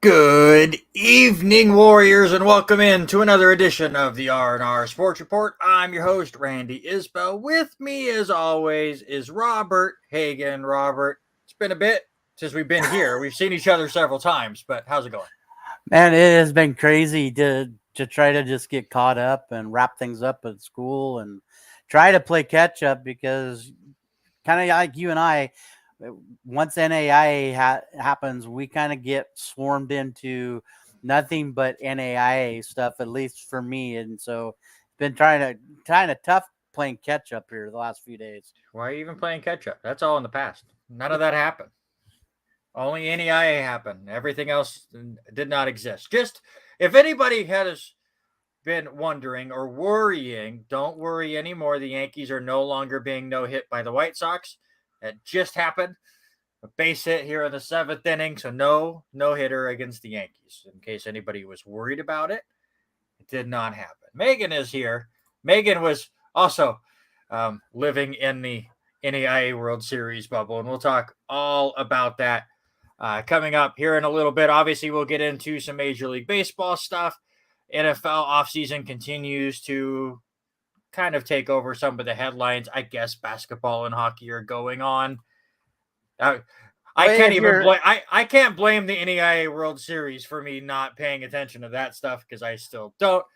Good evening, Warriors, and welcome in to another edition of the R&R Sports Report. I'm your host, Randy Isbell. With me, as always, is Robert Hagan. Robert, it's been a bit since we've been here. We've seen each other several times, but how's it going? Man, it has been crazy to try to just get caught up and wrap things up at school and try to play catch up, because kind of like you and I, once NAIA happens, we kind of get swarmed into nothing but NAIA stuff, at least for me. And so it's been kind of tough playing catch up here the last few days. Why are you even playing catch up? That's all in the past. None of that happened. Only NAIA happened. Everything else did not exist. Just if anybody has been wondering or worrying, don't worry anymore. The Yankees are no longer being no-hit by the White Sox. That just happened. A base hit here in the seventh inning, so no-hitter against the Yankees. In case anybody was worried about it, it did not happen. Megan is here. Megan was also living in the NAIA World Series bubble, and we'll talk all about that coming up here in a little bit. Obviously, we'll get into some Major League Baseball stuff. NFL offseason continues to kind of take over some of the headlines. I guess basketball and hockey are going on. I can't blame the NAIA World Series for me not paying attention to that stuff, because I still don't.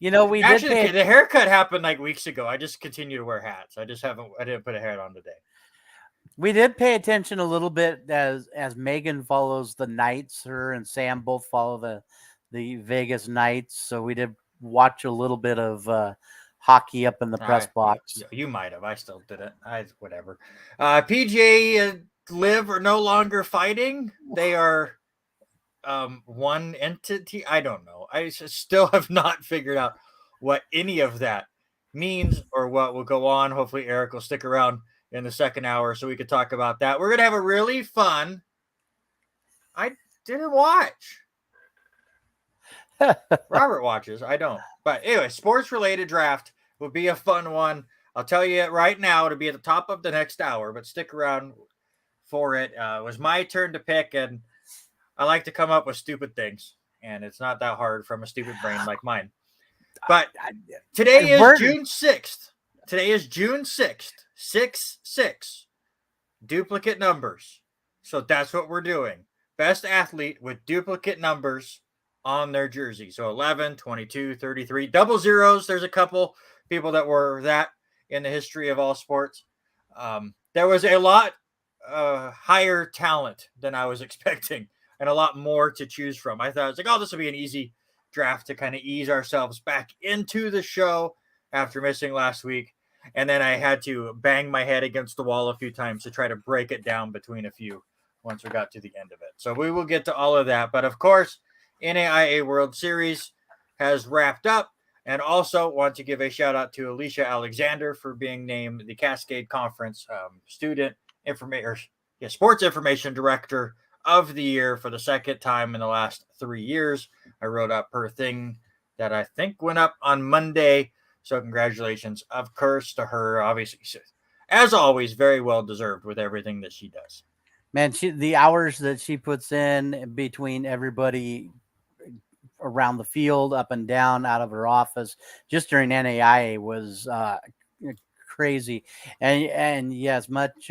You know, the haircut happened like weeks ago. I just continue to wear hats. I didn't put a hat on today. We did pay attention a little bit as Megan follows the Knights. Her and Sam both follow the Vegas Knights, so we did watch a little bit of hockey up in the press box. You might have. I still didn't. Whatever. PGA Live are no longer fighting. They are one entity. I don't know. I still have not figured out what any of that means or what will go on. Hopefully Eric will stick around in the second hour so we could talk about that. We're going to have a really fun. I didn't watch. Robert watches. I don't. But anyway, sports-related draft will be a fun one. I'll tell you right now, it'll be at the top of the next hour, but stick around for it. It was my turn to pick, and I like to come up with stupid things, and it's not that hard from a stupid brain like mine. But today is June 6th. Today is June 6th. 6-6. Duplicate numbers. So that's what we're doing. Best athlete with duplicate numbers on their jersey. So 11, 22, 33. Double zeros. There's a couple people that were that in the history of all sports. There was a lot higher talent than I was expecting. and a lot more to choose from. I thought it was like, oh, this will be an easy draft to kind of ease ourselves back into the show after missing last week. And then I had to bang my head against the wall a few times to try to break it down between a few once we got to the end of it. So we will get to all of that. But of course, NAIA World Series has wrapped up. And also want to give a shout out to Alicia Alexander for being named the Cascade Conference Sports Information Director of the Year for the second time in the last 3 years. I wrote up her thing that I think went up on Monday. So congratulations, of course, to her. Obviously, as always, very well deserved with everything that she does. Man, the hours that she puts in between everybody around the field, up and down, out of her office, just during NAIA was crazy, and yes, much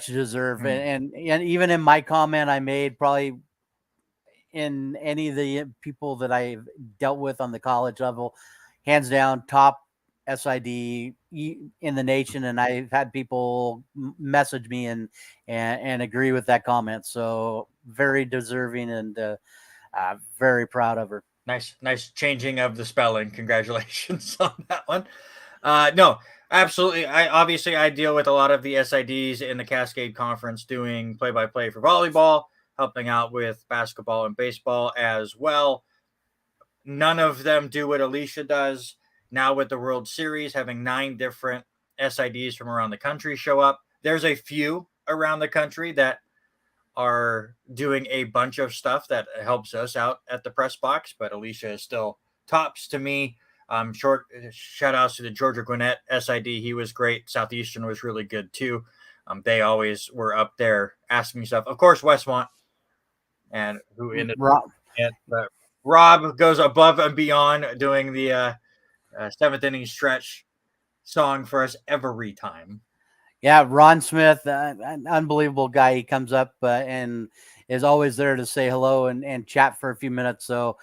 deserved. And even in my comment I made, probably in any of the people that I've dealt with on the college level, hands down top SID in the nation, and I've had people message me and agree with that comment. So very deserving and very proud of her. Nice changing of the spelling. Congratulations on that one. No, absolutely. I deal with a lot of the SIDs in the Cascade Conference doing play-by-play for volleyball, helping out with basketball and baseball as well. None of them do what Alicia does. Now with the World Series, having 9 different SIDs from around the country show up. There's a few around the country that are doing a bunch of stuff that helps us out at the press box, but Alicia is still tops to me. Short shout outs to the Georgia Gwinnett SID. He was great. Southeastern was really good too. They always were up there asking me stuff. Of course, Westmont, and who ended Rob. But Rob goes above and beyond doing the 7th inning stretch song for us every time. Yeah, Ron Smith, an unbelievable guy. He comes up and is always there to say hello and chat for a few minutes. So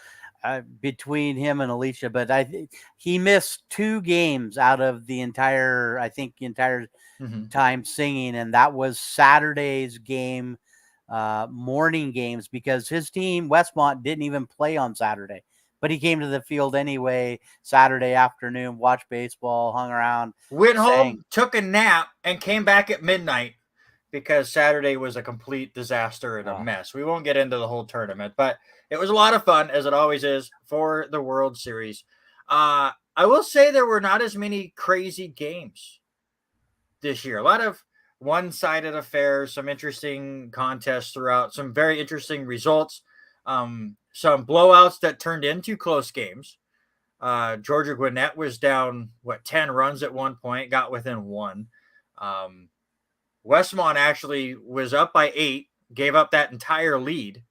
between him and Alicia, but he missed 2 games out of the entire time singing, and that was Saturday's game, morning games, because his team Westmont didn't even play on Saturday. But he came to the field anyway Saturday afternoon, watched baseball, hung around, went home, took a nap, and came back at midnight because Saturday was a complete disaster and a mess. We won't get into the whole tournament, but it was a lot of fun, as it always is, for the World Series. I will say there were not as many crazy games this year. A lot of one-sided affairs, some interesting contests throughout, some very interesting results. Some blowouts that turned into close games. Georgia Gwinnett was down 10 runs at one point, got within 1. Westmont actually was up by 8, gave up that entire lead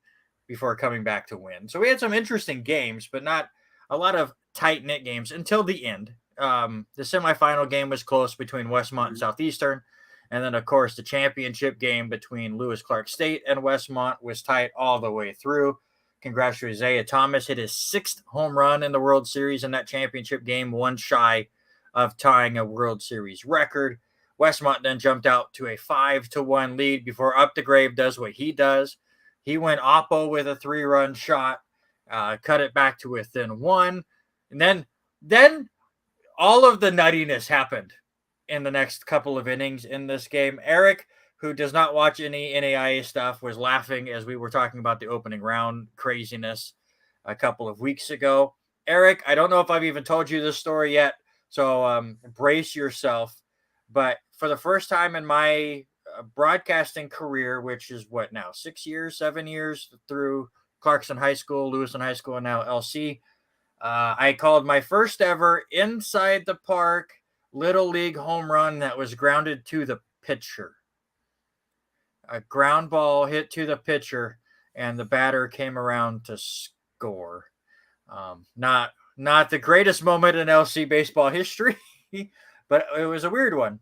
before coming back to win. So we had some interesting games, but not a lot of tight-knit games until the end. The semifinal game was close between Westmont and Southeastern. And then, of course, the championship game between Lewis Clark State and Westmont was tight all the way through. Congrats to Isaiah Thomas. Hit his 6th home run in the World Series in that championship game, one shy of tying a World Series record. Westmont then jumped out to a 5-1 lead before Up the Grave does what he does. He went oppo with a 3-run shot, cut it back to within 1. And then all of the nuttiness happened in the next couple of innings in this game. Eric, who does not watch any NAIA stuff, was laughing as we were talking about the opening round craziness a couple of weeks ago. Eric, I don't know if I've even told you this story yet, so brace yourself. But for the first time in my broadcasting career, which is 7 years through Clarkson High School, Lewiston High School, and now LC, I called my first ever inside the park Little League home run that was grounded to the pitcher. A ground ball hit to the pitcher, and the batter came around to score. Not the greatest moment in LC baseball history, but it was a weird one.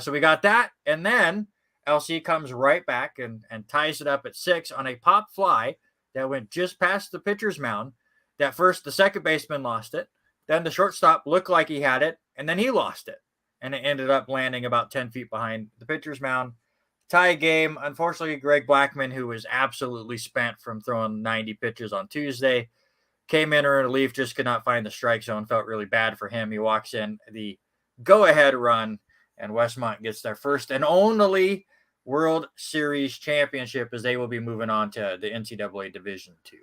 So we got that, and then LC comes right back and ties it up at 6 on a pop fly that went just past the pitcher's mound. That first, the second baseman lost it. Then the shortstop looked like he had it, and then he lost it. And it ended up landing about 10 feet behind the pitcher's mound. tie game. Unfortunately, Greg Blackman, who was absolutely spent from throwing 90 pitches on Tuesday, came in in relief, just could not find the strike zone. Felt really bad for him. He walks in the go-ahead run, and Westmont gets their first and only World Series championship, as they will be moving on to the NCAA Division II.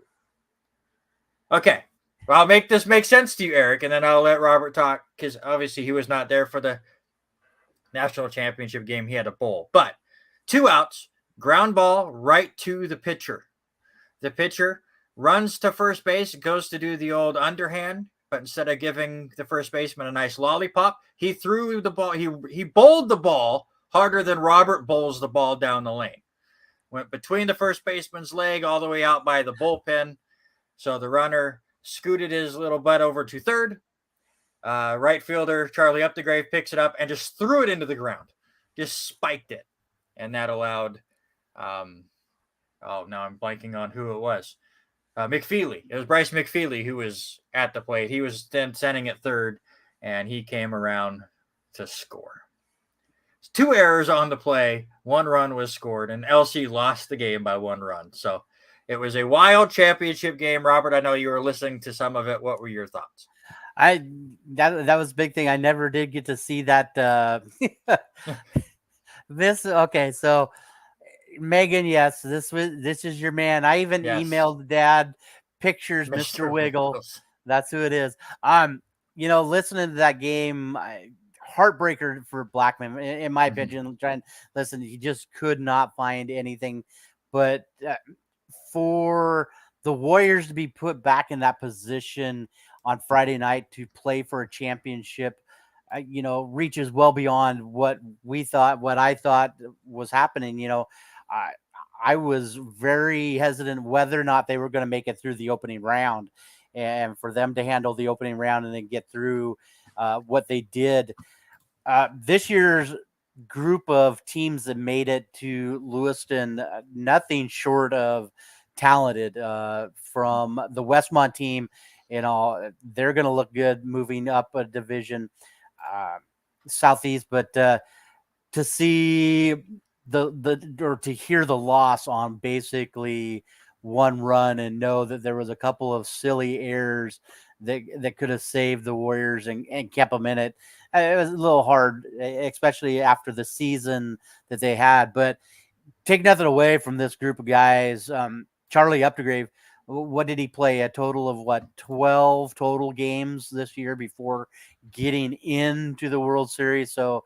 Okay, well, I'll make this make sense to you, Eric, and then I'll let Robert talk, because obviously he was not there for the national championship game. He had a bowl, but 2 outs, ground ball right to the pitcher. The pitcher runs to first base, goes to do the old underhand, but instead of giving the first baseman a nice lollipop, he threw the ball. He bowled the ball harder than Robert bowls the ball down the lane. Went between the first baseman's leg all the way out by the bullpen. So the runner scooted his little butt over to third. Right fielder Charlie Updegrave picks it up and just threw it into the ground. Just spiked it. And that allowed, now I'm blanking on who it was. McFeely. It was Bryce McFeely who was at the plate. He was then sending it third, and he came around to score. 2 errors on the play. 1 run was scored, and LC lost the game by 1 run. So it was a wild championship game. Robert, I know you were listening to some of it. What were your thoughts? That was a big thing. I never did get to see that. Okay, so Megan, yes, this is your man. I even emailed Dad pictures, Mr. Wiggle. That's who it is. Listening to that game, heartbreaker for Blackman, in my opinion. Trying listen, he just could not find anything. But for the Warriors to be put back in that position on Friday night to play for a championship, reaches well beyond what I thought was happening. I was very hesitant whether or not they were going to make it through the opening round, and for them to handle the opening round and then get through what they did. This year's group of teams that made it to Lewiston, nothing short of talented. From the Westmont team, they're going to look good moving up a division southeast, but to see or to hear the loss on basically 1 run and know that there was a couple of silly errors that could have saved the Warriors and kept them in it. It was a little hard, especially after the season that they had, but take nothing away from this group of guys. Charlie Updegrave, what did he play? A total of 12 total games this year before getting into the World Series. So,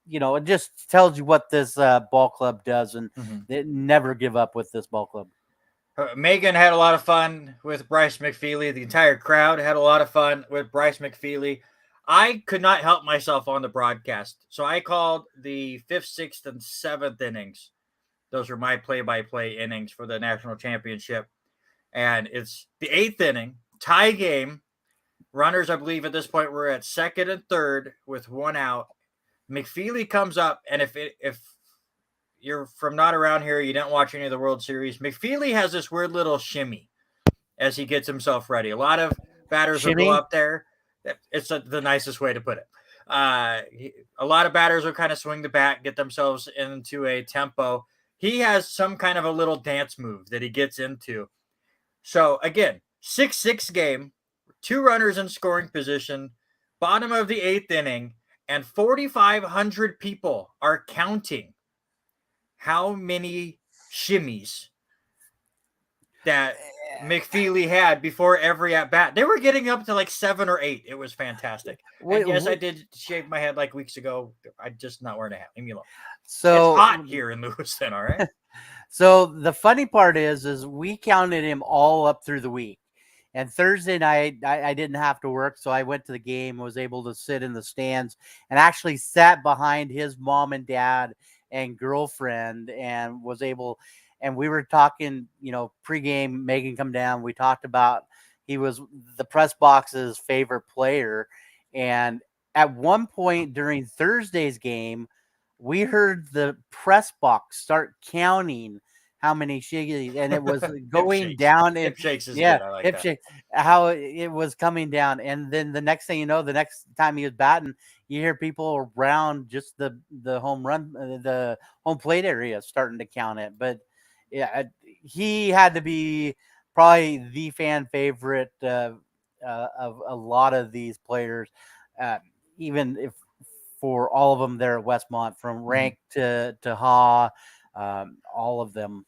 it just tells you what this ball club does, and they never give up with this ball club. Megan had a lot of fun with Bryce McFeely. The entire crowd had a lot of fun with Bryce McFeely. I could not help myself on the broadcast, so I called the 5th, 6th, and 7th innings. Those are my play-by-play innings for the national championship. And it's the 8th inning, tie game. Runners, I believe, at this point were at 2nd and 3rd with 1 out. McFeely comes up, and if you're from not around here, you didn't watch any of the World Series, McFeely has this weird little shimmy as he gets himself ready. A lot of batters will go up there. It's the nicest way to put it. A lot of batters will kind of swing the bat, get themselves into a tempo. He has some kind of a little dance move that he gets into. So, again, 6-6 game, 2 runners in scoring position, bottom of the 8th inning, and 4,500 people are counting how many shimmies that McFeely had before every at bat. They were getting up to like 7 or 8. It was fantastic. And yes, I did shave my head like weeks ago. I'm just not wearing a hat. Leave me alone. So it's hot here in Lewiston, all right? So the funny part is we counted him all up through the week. And Thursday night, I didn't have to work, so I went to the game, was able to sit in the stands, and actually sat behind his mom and dad and girlfriend, and was able. And we were talking, pregame. Megan come down. We talked about he was the press box's favorite player, and at one point during Thursday's game, we heard the press box start counting how many shiggies, and it was going down. Hip shakes is good. I like hip that. shake, how it was coming down. And then the next thing you know, the next time he was batting, you hear people around just the home run, the home plate area starting to count it. But yeah, he had to be probably the fan favorite of a lot of these players, uh, even if for all of them there at Westmont, from Mhm. Rank to Ha, all of them.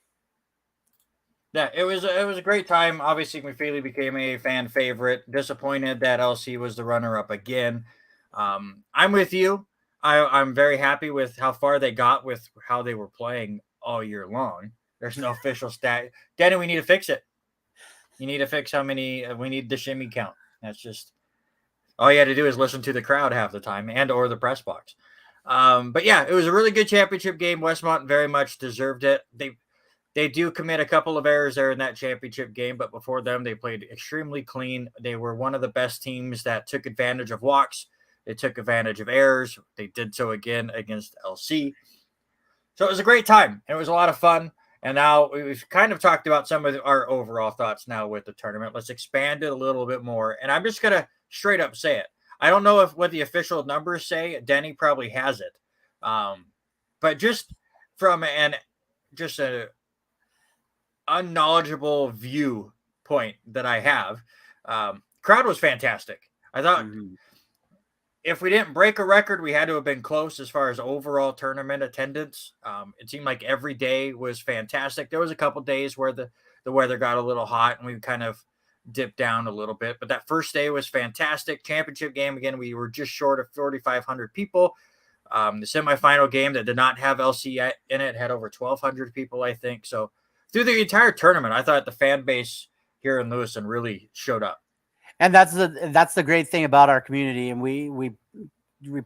Yeah, it was a great time. Obviously, McFeely became a fan favorite. Disappointed that LC was the runner up again. I'm with you. I'm very happy with how far they got with how they were playing all year long. There's no official stat. Danny, we need to fix it. You need to fix how many. We need the shimmy count. That's just all you had to do is listen to the crowd half the time and or the press box. But yeah, it was a really good championship game. Westmont very much deserved it. They do commit a couple of errors there in that championship game, but before them, they played extremely clean. They were one of the best teams that took advantage of walks. They took advantage of errors. They did so again against LC. So it was a great time. It was a lot of fun. And now we've kind of talked about some of our overall thoughts now with the tournament. Let's expand it a little bit more. And I'm just going to straight up say it. I don't know if what the official numbers say. Denny probably has it. Um, but just from an just a unknowledgeable viewpoint that I have, crowd was fantastic. I thought Mhm. if we didn't break a record, we had to have been close as far as overall tournament attendance. It seemed like every day was fantastic. There was a couple days where the weather got a little hot and we kind of dipped down a little bit, but that first day was fantastic. Championship game again, we were just short of 4,500 people. The semifinal game that did not have LC in it had over 1,200 people, I think. So through the entire tournament, I thought the fan base here in Lewiston really showed up. And that's the great thing about our community, and we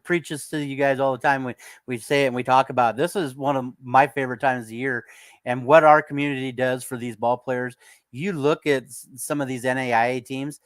preach this to you guys all the time. We say it and we talk about it. This is one of my favorite times of the year, and what our community does for these ball players. You look at some of these NAIA teams;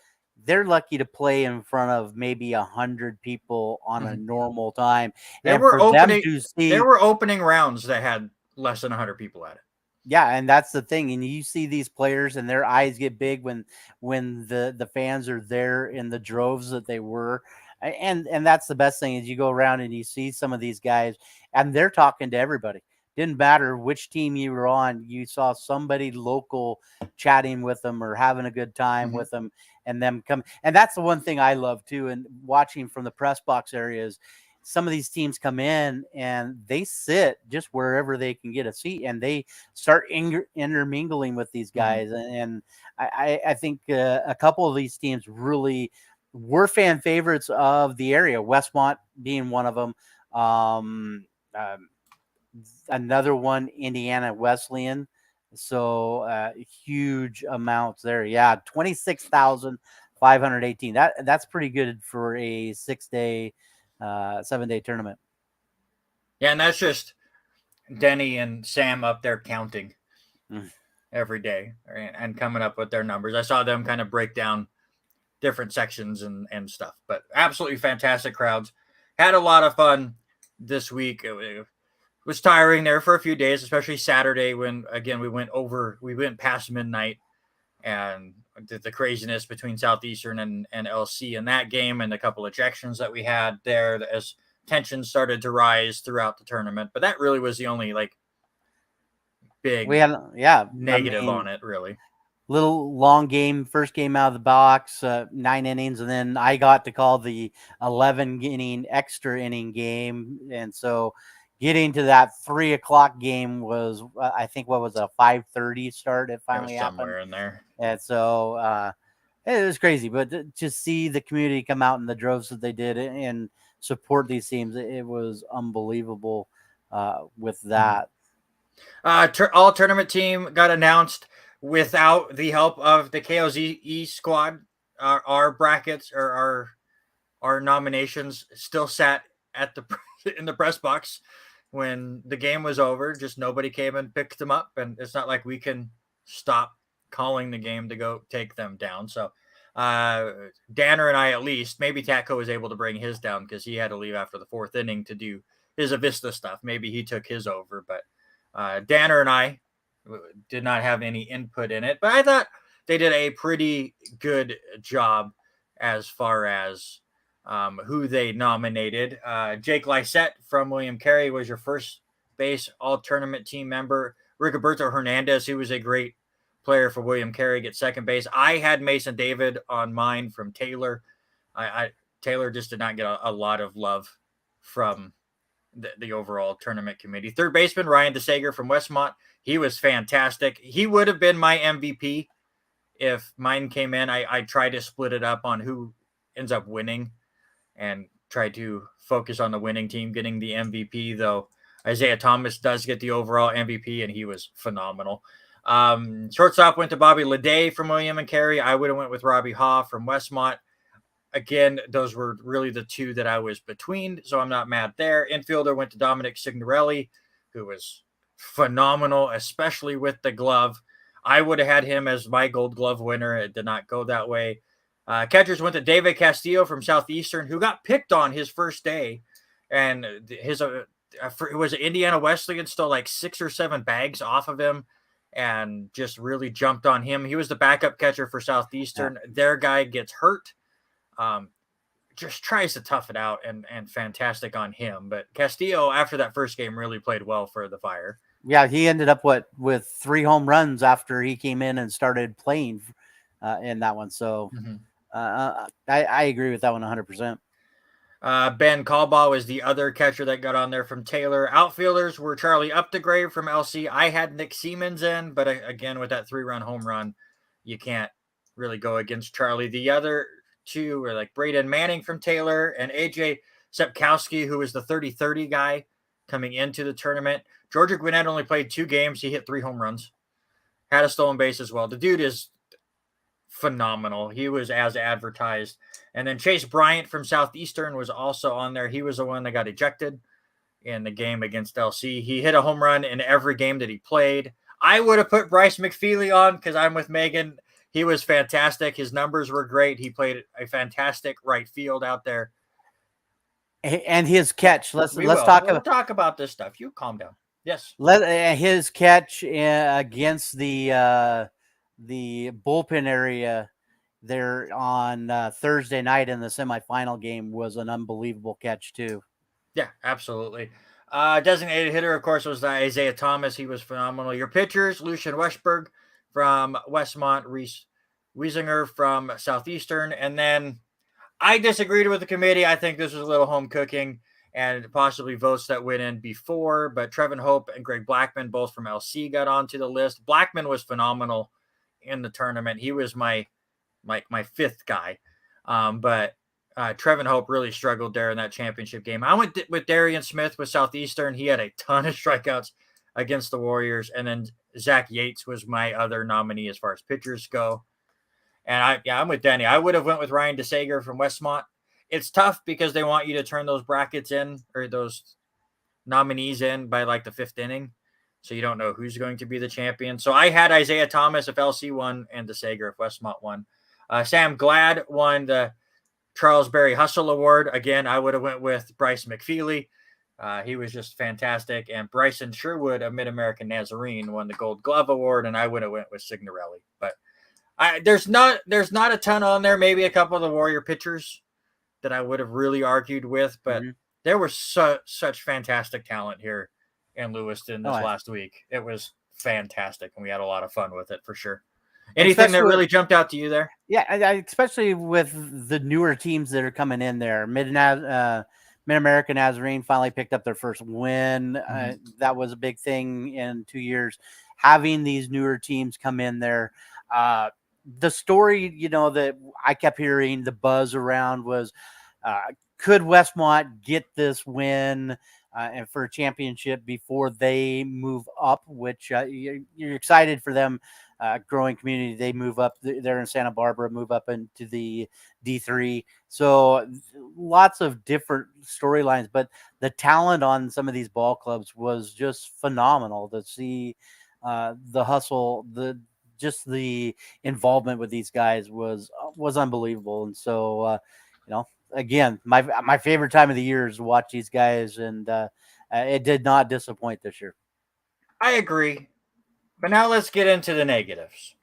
they're lucky to play in front of maybe 100 people on a Mhm. normal time, There and were for them opening to there see. were opening rounds that had less than 100 people at it. Yeah, and that's the thing. And you see these players and their eyes get big when the fans are there in the droves that they were. And that's the best thing is you go around and you see some of these guys and they're talking to everybody. Didn't matter which team you were on, you saw somebody local chatting with them or having a good time Mhm. with them and them come. And that's the one thing I love too. And watching from the press box areas, some of these teams come in and they sit just wherever they can get a seat and they start intermingling with these Mhm. guys. And I think a couple of these teams really were fan favorites of the area, Westmont being one of them. Um, um, Another one, Indiana Wesleyan. So huge amounts there. Yeah, 26,518. That's pretty good for a 6 day, 7 day tournament. Yeah, and that's just Denny and Sam up there counting Mm. every day and coming up with their numbers. I saw them kind of break down different sections and stuff, but absolutely fantastic crowds. Had a lot of fun this week. It was tiring there for a few days, especially Saturday when again we went past midnight and the craziness between Southeastern and LC in that game and a couple ejections that we had there as tensions started to rise throughout the tournament. But that really was the only like We big had, yeah, I negative on mean, it, really. little long game, first game out of the box, 9 innings, and then I got to call the 11 inning extra inning game, and so getting to that 3 o'clock game was, I think, what was a 5:30 start. It It was finally happened, somewhere in there. and so it was crazy. But to see the community come out in the droves that they did and support these teams, it was unbelievable with Mhm. that. All tournament team got announced without the help of the KOZE squad. Our brackets or our nominations still sat at the in the press box when the game was over. Just nobody came and picked them up, and it's not like we can stop calling the game to go take them down. So Danner and I, at least, maybe Taco was able to bring his down because he had to leave after the fourth inning to do his Avista stuff. Maybe he took his over, but Danner and I did not have any input in it. But I thought they did a pretty good job as far as who they nominated. Jake Lysette from William Carey was your first base all-tournament team member. Rigoberto Hernandez, who was a great player for William Carey, gets second base. I had Mason David on mine from Taylor. Taylor just did not get a lot of love from the overall tournament committee. Third baseman Ryan DeSager from Westmont. He was fantastic. He would have been my MVP if mine came in. I tried to split it up on who ends up winning and try to focus on the winning team getting the MVP, though Isaiah Thomas does get the overall MVP, and he was phenomenal. Shortstop went to Bobby Leday from William and Carey. I would have went with Robbie Haw from Westmont. Again, those were really the two that I was between, so I'm not mad there. Infielder went to Dominic Signorelli, who was phenomenal, especially with the glove. I would have had him as my Gold Glove winner. It did not go that way. Catchers went to David Castillo from Southeastern, who got picked on his first day, and his it was Indiana Wesleyan stole like 6 or 7 bags off of him, and just really jumped on him. He was the backup catcher for Southeastern. Yeah. Their guy gets hurt. Just tries to tough it out, and fantastic on him. But Castillo, after that first game, really played well for the Fire. Yeah, he ended up with 3 home runs after he came in and started playing in that one. So I agree with that one 100%. Ben Callbaugh was the other catcher that got on there from Taylor. Outfielders were Charlie Updegrave from LC. I had Nick Siemens in, but again, with that 3-run home run, you can't really go against Charlie. The other two were like Braden Manning from Taylor and AJ Sepkowski, who was the 30-30 guy coming into the tournament. Georgia Gwinnett only played 2 games. He hit 3 home runs, had a stolen base as well. The dude is phenomenal. He was as advertised. And then Chase Bryant from Southeastern was also on there. He was the one that got ejected in the game against LC. He hit a home run in every game that he played. I would have put Bryce McFeely on because I'm with Megan. He was fantastic. His numbers were great. He played a fantastic right field out there. And his catch. We'll talk about this stuff. You calm down. Yes. His catch against the bullpen area there on Thursday night in the semifinal game was an unbelievable catch too. Yeah, absolutely. Designated hitter, of course, was Isaiah Thomas. He was phenomenal. Your pitchers, Lucian Westberg from Westmont, Reese Wiesinger from Southeastern. And then I disagreed with the committee. I think this was a little home cooking and possibly votes that went in before, but Trevin Hope and Greg Blackman, both from LC, got onto the list. Blackman was phenomenal in the tournament. He was my 5th guy. But Trevin Hope really struggled there in that championship game. I went with Darian Smith with Southeastern. He had a ton of strikeouts against the Warriors. And then Zach Yates was my other nominee as far as pitchers go. And I'm with Danny. I would have went with Ryan DeSager from Westmont. It's tough because they want you to turn those brackets in, or those nominees in, by like the 5th inning. So you don't know who's going to be the champion. So I had Isaiah Thomas if LC won and DeSager if Westmont won. Sam Glad won the Charles Berry Hustle Award. Again, I would have went with Bryce McFeely. He was just fantastic. And Bryson Sherwood of Mid-American Nazarene won the Gold Glove Award, and I would have went with Signorelli. But there's not a ton on there. Maybe a couple of the Warrior pitchers that I would have really argued with, but there was such fantastic talent here in Lewiston this last week. It was fantastic, and we had a lot of fun with it for sure. Anything that really jumped out to you there? Yeah, especially with the newer teams that are coming in there. Mid-American Nazarene finally picked up their first win. That was a big thing in 2 years. Having these newer teams come in there. The story, that I kept hearing, the buzz around was, could Westmont get this win and for a championship before they move up, which you're excited for them. Growing community, they move up. They're in Santa Barbara, move up into the D3. So lots of different storylines, but the talent on some of these ball clubs was just phenomenal to see. The hustle, the involvement with these guys was unbelievable. And so, again, my favorite time of the year is to watch these guys, and it did not disappoint this year. I agree. But now let's get into the negatives.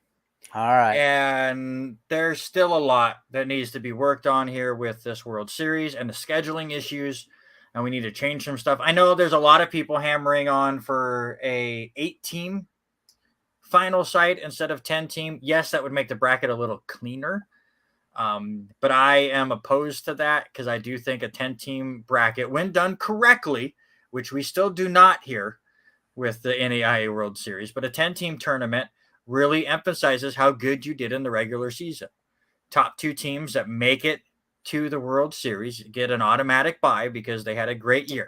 All right. And there's still a lot that needs to be worked on here with this World Series and the scheduling issues. And we need to change some stuff. I know there's a lot of people hammering on for a 8-team final site instead of 10-team. Yes, that would make the bracket a little cleaner. But I am opposed to that because I do think a 10-team bracket, when done correctly, which we still do not here with the NAIA World Series, but a 10-team tournament really emphasizes how good you did in the regular season. Top 2 teams that make it to the World Series get an automatic bye because they had a great year.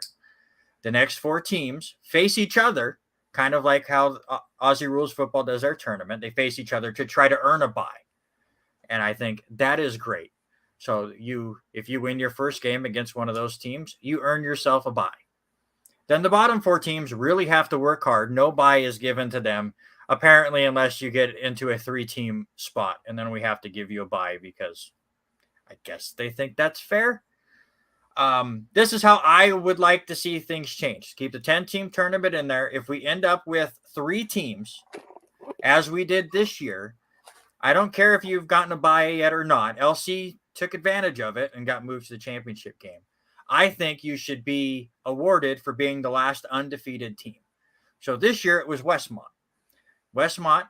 The next 4 teams face each other, kind of like how Aussie Rules Football does their tournament. They face each other to try to earn a bye. And I think that is great. So if you win your first game against one of those teams, you earn yourself a bye. Then the bottom 4 teams really have to work hard. No bye is given to them, apparently, unless you get into a 3-team spot. And then we have to give you a bye because I guess they think that's fair. This is how I would like to see things change. Keep the 10-team tournament in there. If we end up with 3 teams, as we did this year, I don't care if you've gotten a bye yet or not. LC took advantage of it and got moved to the championship game. I think you should be awarded for being the last undefeated team. So this year it was Westmont. Westmont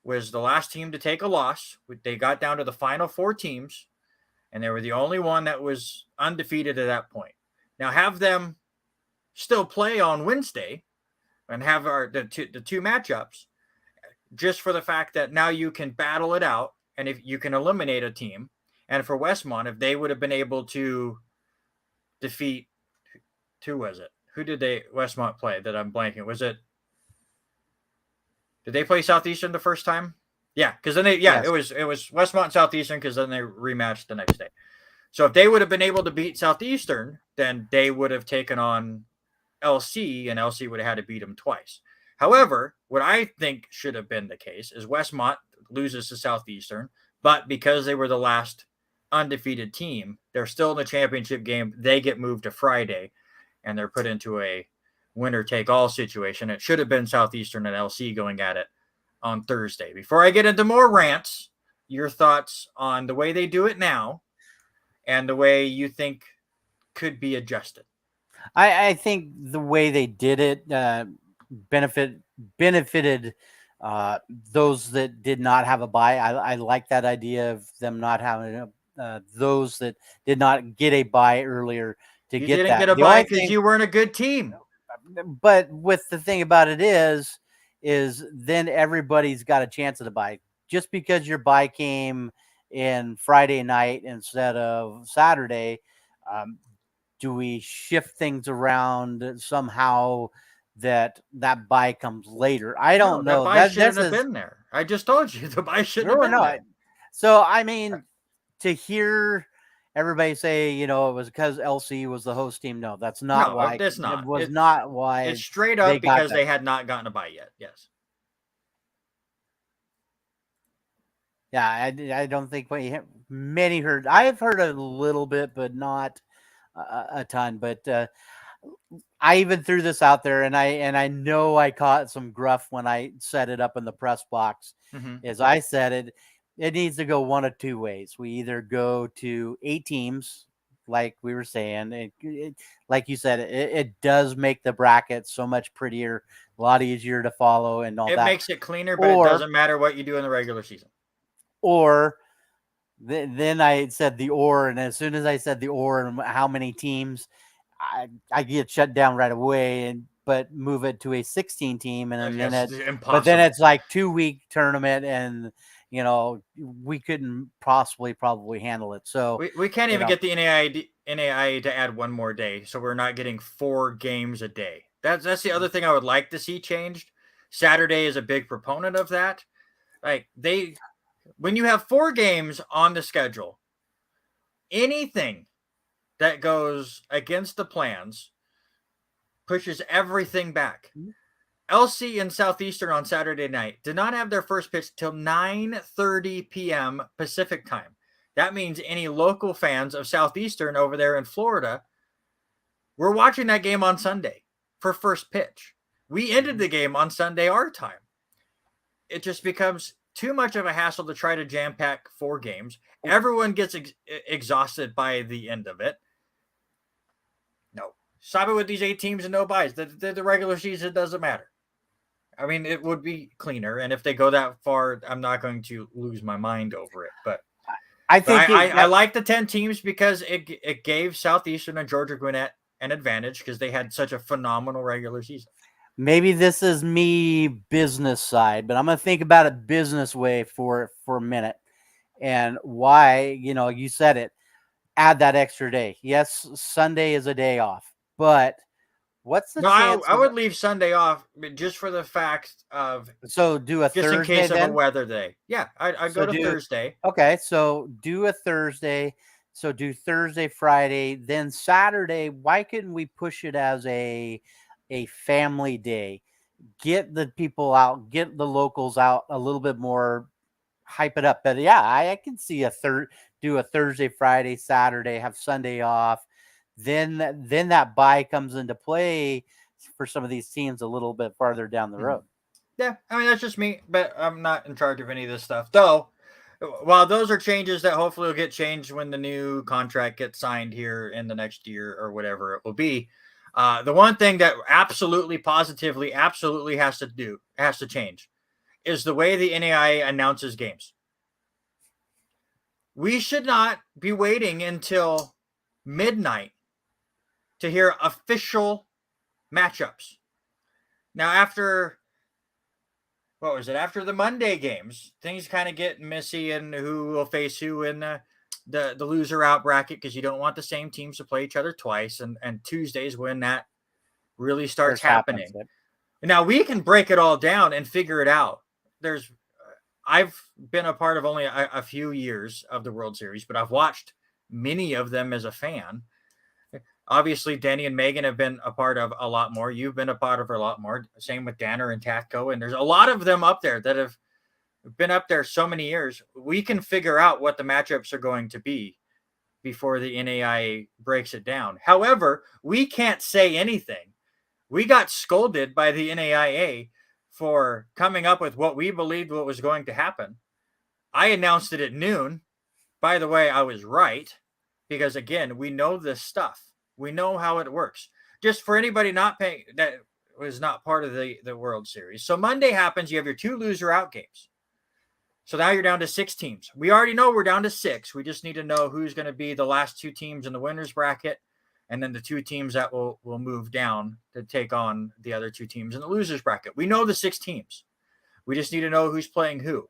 was the last team to take a loss. They got down to the final 4 teams, and they were the only one that was undefeated at that point. Now have them still play on Wednesday and have the two matchups, just for the fact that now you can battle it out, and if you can eliminate a team. And for Westmont, if they would have been able to defeat, who was it? Who did Westmont play that I'm blanking? Did they play Southeastern the first time? Yeah, because then Yes. it was Westmont and Southeastern, because then they rematched the next day. So if they would have been able to beat Southeastern, then they would have taken on LC, and LC would have had to beat them twice. However, what I think should have been the case is Westmont loses to Southeastern, but because they were the last undefeated team, they're still in the championship game. They get moved to Friday, and they're put into a winner-take-all situation. It should have been Southeastern and LC going at it on Thursday. Before I get into more rants, your thoughts on the way they do it now and the way you think could be adjusted. I think the way they did it benefited those that did not have a bye. I like that idea of them not having those that did not get a bye earlier to You get didn't that. get a The bye only because thing- you weren't a good team. But with the thing about it is then everybody's got a chance at a bye. Just because your bye came in Friday night instead of Saturday, do we shift things around somehow that bye comes later? I don't know. That bye shouldn't have been there. I just told you the bye shouldn't have been there. So I mean, to hear everybody say, it was because LC was the host team. No, that's not why. It's not. It was not why. It's straight up because they had not gotten a bye yet. Yes. Yeah, I don't think many heard. I've heard a little bit, but not a ton. But I even threw this out there, and I know I caught some gruff when I set it up in the press box. As I said it needs to go one of 2 ways. We either go to 8 teams, like we were saying. Like you said, it does make the bracket so much prettier, a lot easier to follow, and all that. It makes it cleaner, but it doesn't matter what you do in the regular season. Or then I said the or, and as soon as I said the or and how many teams, I get shut down right away. But move it to a 16 team, and then but then it's like 2-week tournament, and we couldn't probably handle it. So we can't even get the NAIA to add one more day, so we're not getting 4 games a day. That's the other thing I would like to see changed. Saturday is a big proponent of that. Like when you have 4 games on the schedule, anything that goes against the plans pushes everything back. LC and Southeastern on Saturday night did not have their first pitch till 9:30 p.m. Pacific time. That means any local fans of Southeastern over there in Florida were watching that game on Sunday for first pitch. We ended the game on Sunday our time. It just becomes too much of a hassle to try to jam pack 4 games. Everyone gets exhausted by the end of it. No, stop it with these 8 teams and no buys. The regular season doesn't matter. I mean, it would be cleaner, and if they go that far, I'm not going to lose my mind over it. But I think I like the 10 teams because it gave Southeastern and Georgia Gwinnett an advantage because they had such a phenomenal regular season. Maybe this is me business side, but I'm going to think about it business way for a minute. And why, you said it, add that extra day. Yes, Sunday is a day off, but what's the chance? I would leave Sunday off just for the fact of do a just Thursday in case then? of a weather day. Yeah, I'd go to Thursday. Okay, so do a Thursday. So do Thursday, Friday, then Saturday. Why couldn't we push it as a family day? Get the people out, get the locals out a little bit more, hype it up. But yeah, I can see do a Thursday, Friday, Saturday, have Sunday off. Then that bye comes into play for some of these teams a little bit farther down the road. Yeah, I mean, that's just me, but I'm not in charge of any of this stuff. Though, while those are changes that hopefully will get changed when the new contract gets signed here in the next year or whatever it will be, the one thing that absolutely, positively, absolutely has to change is the way the NAIA announces games. We should not be waiting until midnight to hear official matchups. Now, after the Monday games, things kind of get messy and who will face who in the loser out bracket because you don't want the same teams to play each other twice. And Tuesdays when that really starts happening. Now we can break it all down and figure it out. I've been a part of only a few years of the World Series, but I've watched many of them as a fan. Obviously, Denny and Megan have been a part of a lot more. You've been a part of a lot more. Same with Danner and Tatko. And there's a lot of them up there that have been up there so many years. We can figure out what the matchups are going to be before the NAIA breaks it down. However, we can't say anything. We got scolded by the NAIA for coming up with what we believed what was going to happen. I announced it at noon. By the way, I was right because, again, we know this stuff. We know how it works. Just for anybody not paying, that was not part of the World Series. So Monday happens. You have your 2 loser out games. So now you're down to 6 teams. We already know we're down to 6. We just need to know who's going to be the last 2 teams in the winners bracket, and then the 2 teams that will move down to take on the other 2 teams in the losers bracket. We know the 6 teams. We just need to know who's playing who.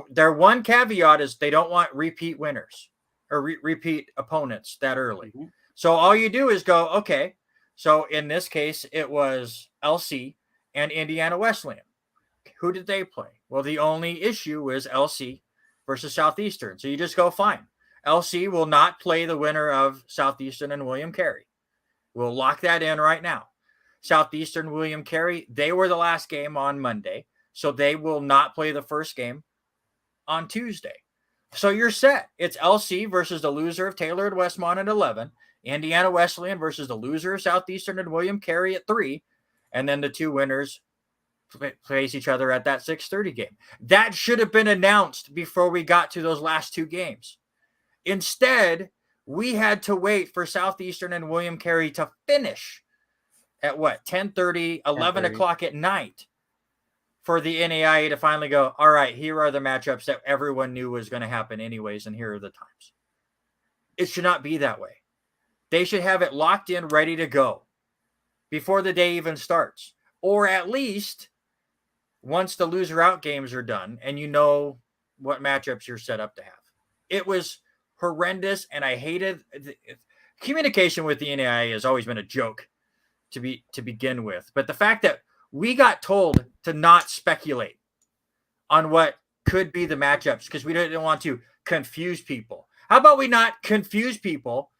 Their one caveat is they don't want repeat winners or repeat opponents that early. Mm-hmm. So all you do is go, okay, so in this case, it was LC and Indiana Wesleyan. Who did they play? Well, the only issue was LC versus Southeastern. So you just go, fine. LC will not play the winner of Southeastern and William Carey. We'll lock that in right now. Southeastern, William Carey, they were the last game on Monday. So they will not play the first game on Tuesday. So you're set. It's LC versus the loser of Taylor and Westmont at 11. Indiana Wesleyan versus the loser of Southeastern and William Carey at 3. And then the 2 winners face each other at that 6:30 game. That should have been announced before we got to those last 2 games. Instead, we had to wait for Southeastern and William Carey to finish at 10:30, 11 o'clock at night for the NAIA to finally go, all right, here are the matchups that everyone knew was going to happen anyways, and here are the times. It should not be that way. They should have it locked in, ready to go before the day even starts. Or at least once the loser out games are done and you know what matchups you're set up to have. It was horrendous, and I hated communication with the NAIA has always been a joke to begin with. But the fact that we got told to not speculate on what could be the matchups because we didn't want to confuse people. How about we not confuse people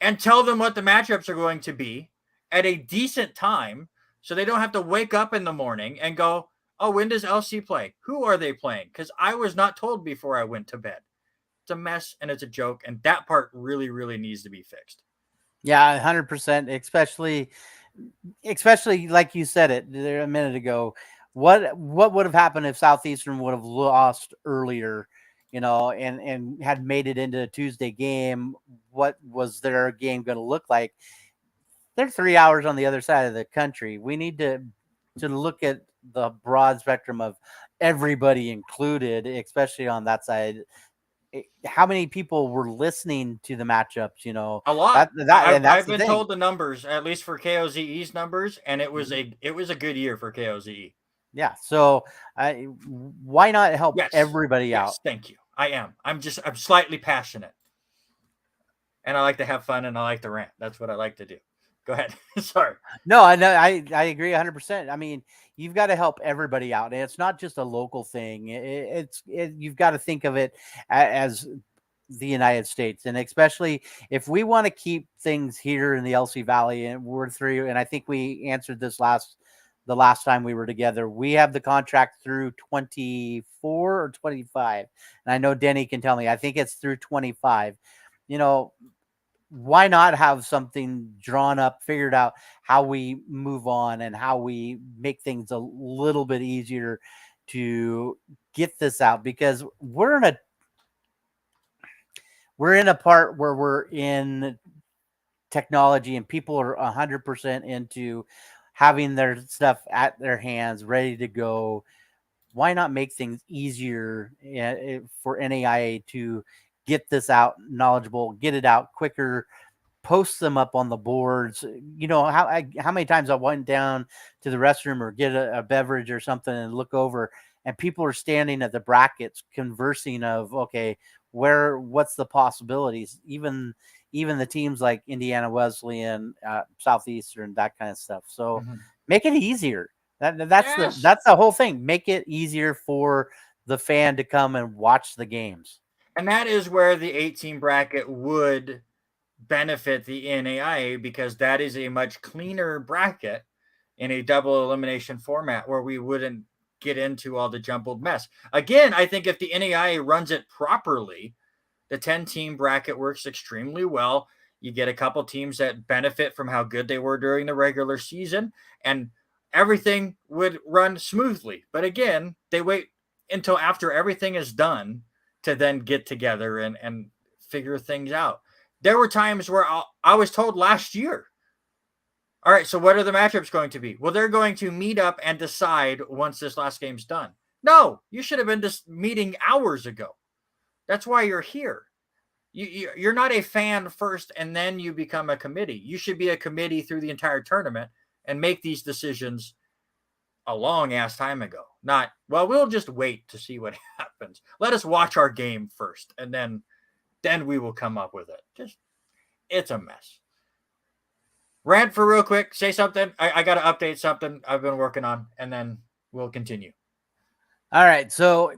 and tell them what the matchups are going to be at a decent time so they don't have to wake up in the morning and go, oh, when does LC play? Who are they playing? Because I was not told before I went to bed. It's a mess and it's a joke, and that part really, really needs to be fixed. Yeah, 100%, especially like you said it there a minute ago. what would have happened if Southeastern would have lost earlier, and had made it into a Tuesday game? What was their game going to look like? They're 3 hours on the other side of the country. We need to look at the broad spectrum of everybody included, especially on that side. How many people were listening to the matchups? A That lot. that and that's I've the been thing. told the numbers, at least for KOZE's numbers, and it was a good year for KOZE. Yeah. So, why not help Yes, everybody out? yes, thank you. I am. I'm slightly passionate, and I like to have fun, and I like to rant. That's what I like to do. Go ahead. Sorry. No, I know. I agree 100%. I mean, you've got to help everybody out, and it's not just a local thing. You've got to think of it as the United States, and especially if we want to keep things here in the LC Valley, and we're through. And I think we answered this the last time we were together. We have the contract through 24 or 25, and I know Denny can tell me. I think it's through 25. You know, why not have something drawn up, figured out how we move on and how we make things a little bit easier to get this out, because we're in a part where we're in technology and people are 100% into having their stuff at their hands ready to go. Why not make things easier for NAIA to get this out knowledgeable, get it out quicker, post them up on the boards? How many times I went down to the restroom or get a beverage or something and look over, and people are standing at the brackets conversing of, okay, what's the possibilities? Even the teams like Indiana Wesleyan, Southeastern, that kind of stuff. So Mhm. make it easier. Yes, That's the whole thing. Make it easier for the fan to come and watch the games. and that is where the 18 bracket would benefit the NAIA, because that is a much cleaner bracket in a double elimination format where we wouldn't get into all the jumbled mess. Again, I think if the NAIA runs it properly, the 10-team bracket works extremely well. You get a couple teams that benefit from how good they were during the regular season, and everything would run smoothly. But again, they wait until after everything is done to then get together and figure things out. There were times where I was told last year, all right, so what are the matchups going to be? Well, they're going to meet up and decide once this last game's done. No, you should have been just meeting hours ago. That's why you're here. You're not a fan first and then you become a committee. You should be a committee through the entire tournament and make these decisions a long ass time ago. Not, well, we'll just wait to see what happens. Let us watch our game first, and then we will come up with it. Just, it's a mess. Rant for real quick. Say something. I got to update something I've been working on, and then we'll continue. All right. So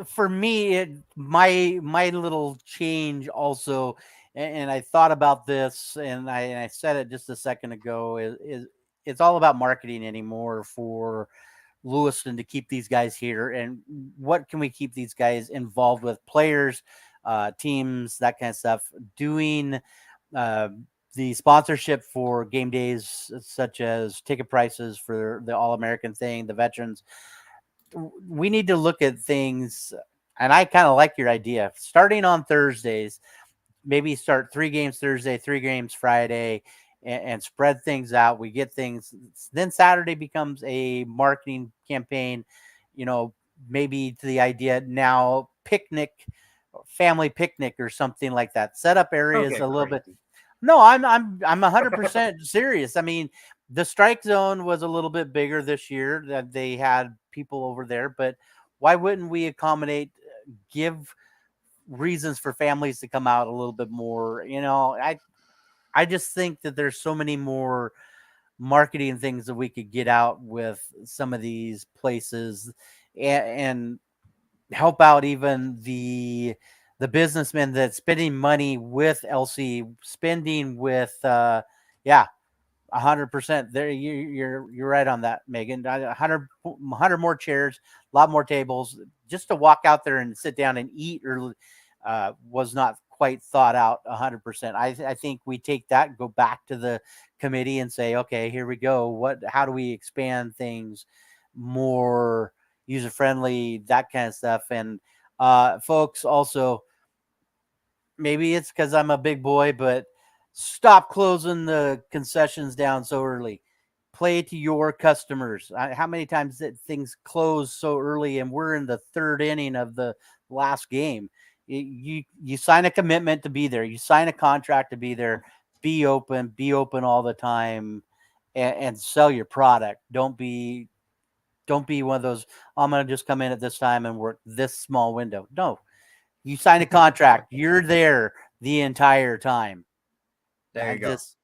for me, my little change also, and I thought about this, and I said it just a second ago, is it's all about marketing anymore for Lewiston to keep these guys here, and what can we keep these guys involved with? Players, teams, that kind of stuff. Doing uh, the sponsorship for game days, such as ticket prices for the All American thing, the veterans. We need to look at things, and I kind of like your idea. Starting on Thursdays, maybe start 3 games Thursday, 3 games Friday, and spread things out. We get things. Then Saturday becomes a marketing campaign. You know, maybe to the idea now picnic, family picnic or something like that. Set up Don't areas a get little bit. crazy. No, I'm 100% serious. I mean, the strike zone was a little bit bigger this year that they had people over there, but why wouldn't we accommodate, give reasons for families to come out a little bit more? I just think that there's so many more marketing things that we could get out with some of these places, and help out even the businessmen that's spending money with LC, spending with yeah, 100%. There, you're right on that, Megan. 100 more chairs, a lot more tables. Just to walk out there and sit down and eat, or was not quite thought out 100%. I think we take that, go back to the committee, and say, okay, here we go. How do we expand things? more user friendly, that kind of stuff. And folks, also, maybe it's because I'm a big boy, but stop closing the concessions down so early. Play to your customers. How many times did things close so early, and we're in the third inning of the last game? You sign a commitment to be there. You sign a contract to be there. Be open all the time, and sell your product. Don't be one of those. "Oh, I'm going to just come in at this time and work this small window." No, you sign a contract. You're there the entire time. There I you go. just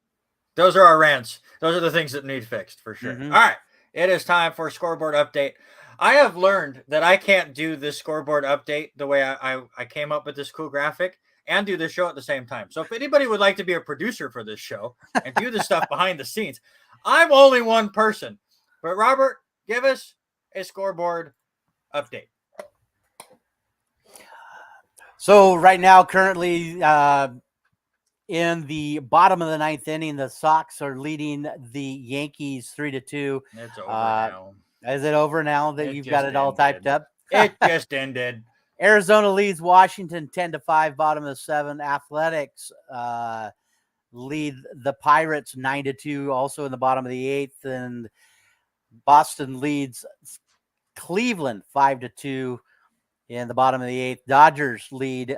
Those are our rants. Those are the things that need fixed for sure. Mhm. All right. It is time for scoreboard update. I have learned that I can't do this scoreboard update the way I came up with this cool graphic and do the show at the same time. So if anybody would like to be a producer for this show and do the stuff behind the scenes, I'm only one person. But Robert, give us a scoreboard update. So right now, currently in the bottom of the ninth inning, the Sox are leading the Yankees 3-2. It's over now. Is it over now that It you've got just it all typed ended. up? It just ended. Arizona leads Washington 10-5, bottom of the seven. Athletics lead the Pirates 9-2, also in the bottom of the eighth, and Boston leads Cleveland 5-2 in the bottom of the eighth. Dodgers lead,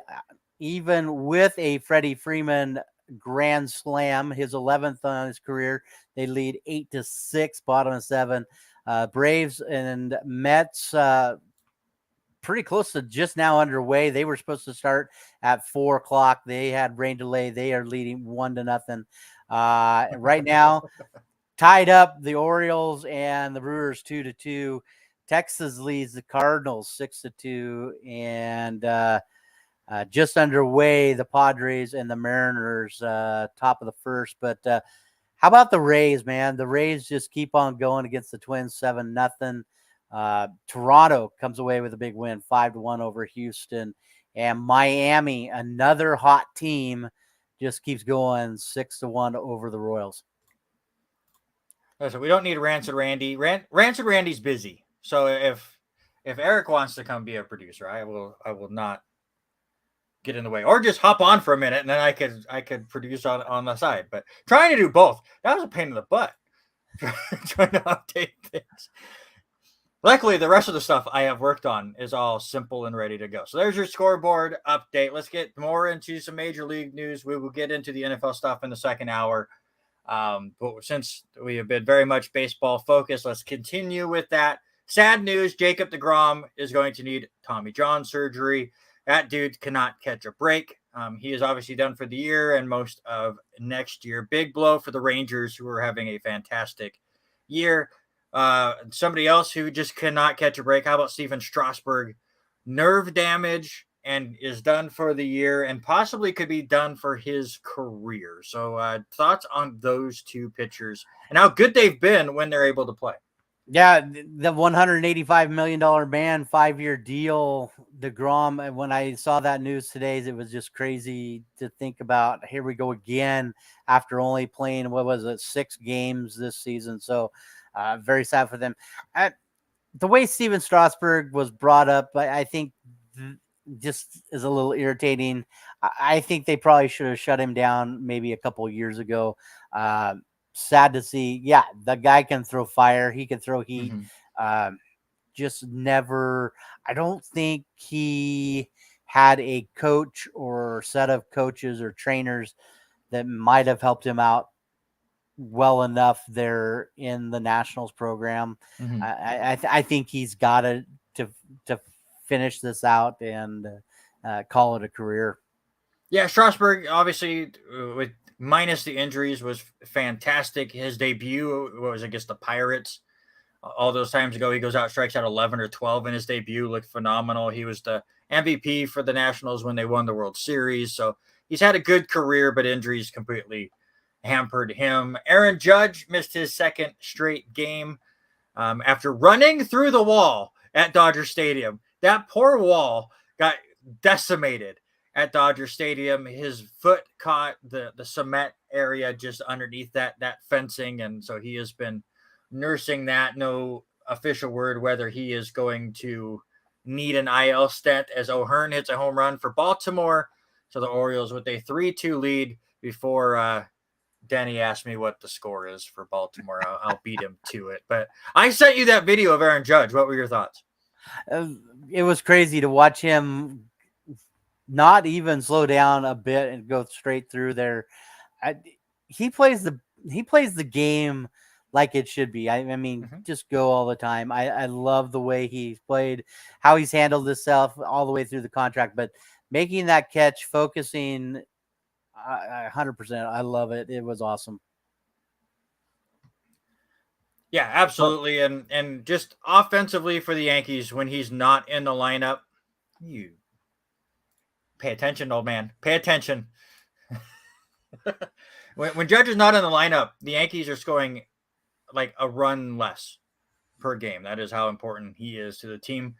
even with a Freddie Freeman grand slam, his 11th on his career. They lead 8-6, bottom of seven. Braves and Mets pretty close to just now underway. They were supposed to start at 4:00. They had rain delay. They are leading 1-0. Right now, tied up, the Orioles and the Brewers 2-2. Texas leads the Cardinals 6-2, and just underway, the Padres and the Mariners top of the first. But how about the Rays, man? The Rays just keep on going against the Twins 7-0. Toronto comes away with a big win, 5-1 over Houston, and Miami, another hot team, just keeps going 6-1 over the Royals. Listen, we don't need Rancid Randy. Rancid Randy's busy. So if Eric wants to come be a producer, I will not get in the way, or just hop on for a minute and then I could produce on the side. But trying to do both, that was a pain in the butt. Trying to update things. Luckily, the rest of the stuff I have worked on is all simple and ready to go. So there's your scoreboard update. Let's get more into some Major League news. We will get into the NFL stuff in the second hour. But since we have been very much baseball focused, let's continue with that. Sad news, Jacob deGrom is going to need Tommy John surgery. That dude cannot catch a break. He is obviously done for the year and most of next year. Big blow for the Rangers, who are having a fantastic year. Somebody else who just cannot catch a break. How about Steven Strasburg? Nerve damage and is done for the year and possibly could be done for his career. So thoughts on those two pitchers and how good they've been when they're able to play. Yeah, the $185 million man, 5-year deal, DeGrom. When I saw that news today, it was just crazy to think about. Here we go again after only playing, 6 games this season. So very sad for them. The way Steven Strasburg was brought up, I think just is a little irritating. I think they probably should have shut him down maybe a couple of years ago. Sad to see. Yeah, the guy can throw fire. He can throw heat. Mm-hmm. Just never. I don't think he had a coach or set of coaches or trainers that might have helped him out well enough there in the Nationals program. Mm-hmm. I think he's got to finish this out and call it a career. Yeah, Strasburg obviously with minus the injuries was fantastic. His debut was against the Pirates. All those times ago, he goes out, strikes out 11 or 12 in his debut, looked phenomenal. He was the MVP for the Nationals when they won the World Series. So he's had a good career, but injuries completely hampered him. Aaron Judge missed his second straight game after running through the wall at Dodger Stadium. That poor wall got decimated at Dodger Stadium. His foot caught the cement area just underneath that fencing, and so he has been nursing that. No official word whether he is going to need an IL stint as O'Hearn hits a home run for Baltimore. So the Orioles with a 3-2 lead before Denny asked me what the score is for Baltimore. I'll beat him to it. But I sent you that video of Aaron Judge. What were your thoughts? It was crazy to watch him not even slow down a bit and go straight through there. He plays the game like it should be. I mean, just go all the time. I love the way he's played, how he's handled himself all the way through the contract, but making that catch, focusing 100%. I love it. It was awesome. Yeah, absolutely. And just offensively for the Yankees, when he's not in the lineup, you pay attention, old man. Pay attention. when Judge is not in the lineup, the Yankees are scoring like a run less per game. That is how important he is to the team.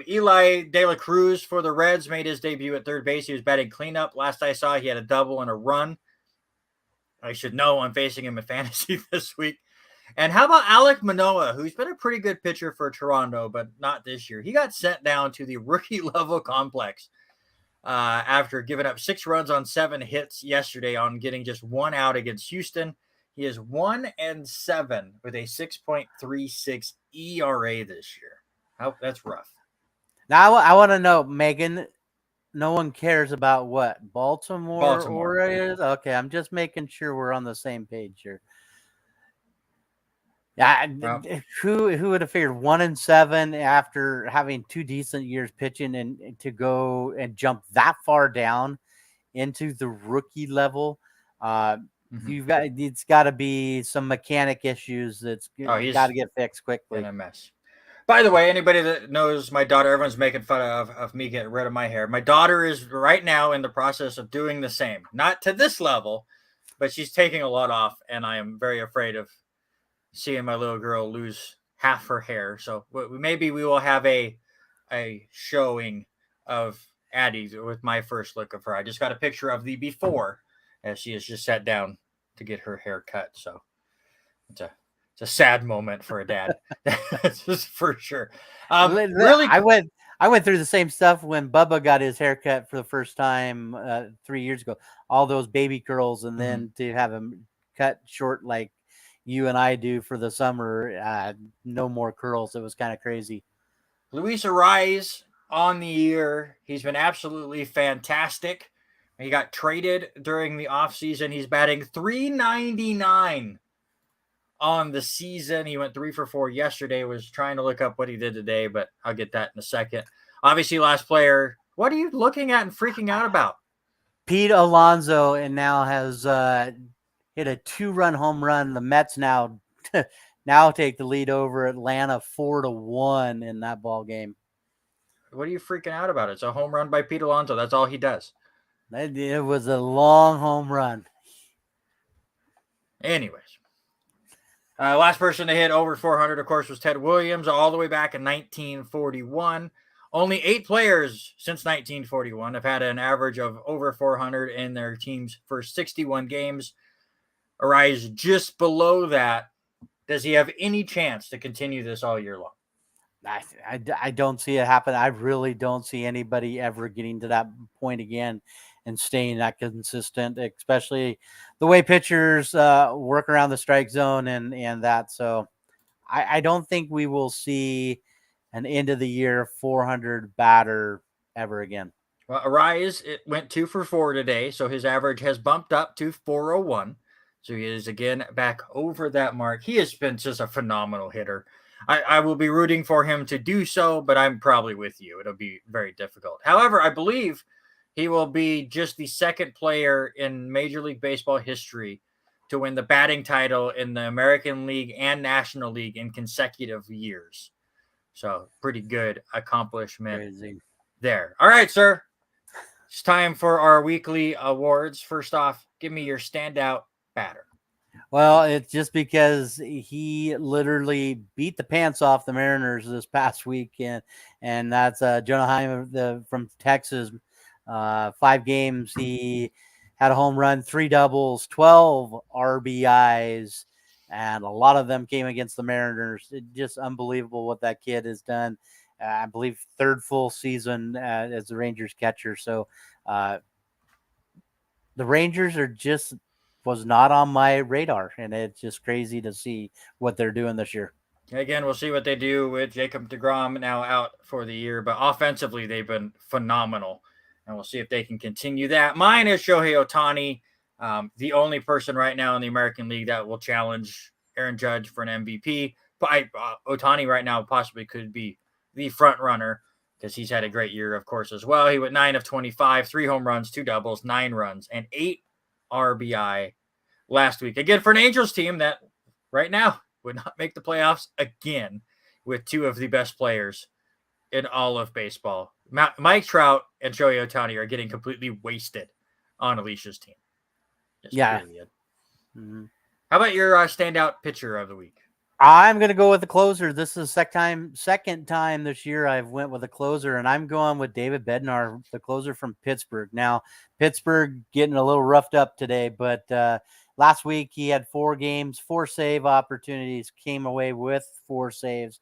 Eli De La Cruz for the Reds made his debut at third base. He was batting cleanup. Last I saw, he had a double and a run. I should know. I'm facing him in fantasy this week. And how about Alek Manoah, who's been a pretty good pitcher for Toronto, but not this year. He got sent down to the rookie level complex after giving up 6 runs on 7 hits yesterday on getting just 1 out against Houston. He is 1-7 with a 6.36 ERA this year. That's rough. Now I want to know, Megan. No one cares about what Baltimore. Orioles. Okay, I'm just making sure we're on the same page here. Yeah, well, who would have figured 1-7 after having 2 decent years pitching and to go and jump that far down into the rookie level? It's got to be some mechanic issues that's got to get fixed quickly. In a mess. By the way, anybody that knows my daughter, everyone's making fun of me getting rid of my hair. My daughter is right now in the process of doing the same. Not to this level, but she's taking a lot off, and I am very afraid of seeing my little girl lose half her hair. So maybe we will have a showing of Addie with my first look of her. I just got a picture of the before as she has just sat down to get her hair cut. So it's a sad moment for a dad. That's just for sure. Really, I went through the same stuff when Bubba got his haircut for the first time 3 years ago. All those baby curls, and then to have him cut short like you and I do for the summer, no more curls. It was kind of crazy. Luis Arraez on the year. He's been absolutely fantastic. He got traded during the offseason. He's batting .399 on the season. He went 3 for 4 yesterday. Was trying to look up what he did today, but I'll get that in a second. Obviously, last player. What are you looking at and freaking out about? Pete Alonso, and now has hit a 2-run home run. The Mets now take the lead over Atlanta 4-1 in that ball game. What are you freaking out about? It's a home run by Pete Alonso. That's all he does. It was a long home run. Anyways. Last person to hit over 400, of course, was Ted Williams all the way back in 1941. Only 8 players since 1941 have had an average of over 400 in their team's first 61 games. Arraez just below that. Does he have any chance to continue this all year long? I don't see it happen. I really don't see anybody ever getting to that point again and staying that consistent, especially the way pitchers work around the strike zone and that. So I don't think we will see an end of the year 400 batter ever again. Well, Arraez, it went 2 for 4 today, so his average has bumped up to 401. So he is again back over that mark. He has been just a phenomenal hitter. I will be rooting for him to do so, but I'm probably with you. It'll be very difficult. However, I believe he will be just the second player in Major League Baseball history to win the batting title in the American League and National League in consecutive years. So pretty good accomplishment there. All right, sir. It's time for our weekly awards. First off, give me your standout batter. Well, it's just because he literally beat the pants off the Mariners this past week, and that's Jonah Heim from Texas. 5 games, he had a home run, 3 doubles, 12 RBIs, and a lot of them came against the Mariners. It's just unbelievable what that kid has done. I believe third full season as the Rangers catcher. So uh, the Rangers are just was not on my radar, and it's just crazy to see what they're doing this year. Again, we'll see what they do with Jacob DeGrom now out for the year, but offensively they've been phenomenal, and we'll see if they can continue that. Mine is Shohei Ohtani, the only person right now in the American League that will challenge Aaron Judge for an MVP. But Ohtani right now possibly could be the front runner because he's had a great year, of course, as well. He went 9 of 25, 3 home runs, 2 doubles, 9 runs, and 8 RBI last week. Again, for an Angels team that right now would not make the playoffs again with 2 of the best players in all of baseball. Mike Trout and Shohei Ohtani are getting completely wasted on Alicia's team. Just Yeah. period. Mm-hmm. How about your standout pitcher of the week? I'm going to go with the closer. This is the second time this year I've went with a closer, and I'm going with David Bednar, the closer from Pittsburgh. Now, Pittsburgh getting a little roughed up today, but last week he had 4 games, 4 save opportunities, came away with 4 saves,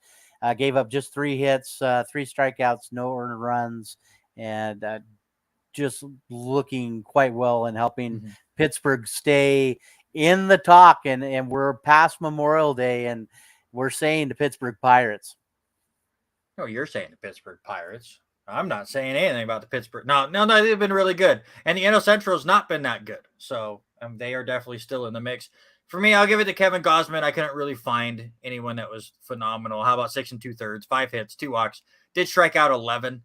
gave up just 3 hits, 3 strikeouts, no earned runs, and just looking quite well and helping Pittsburgh stay in the talk, and we're past Memorial Day, and we're saying the Pittsburgh Pirates. No, you're saying the Pittsburgh Pirates. I'm not saying anything about the Pittsburgh. No, they've been really good, and the NL Central has not been that good. So they are definitely still in the mix. For me, I'll give it to Kevin Gausman. I couldn't really find anyone that was phenomenal. How about 6 2/3, 5 hits, 2 walks? Did strike out 11.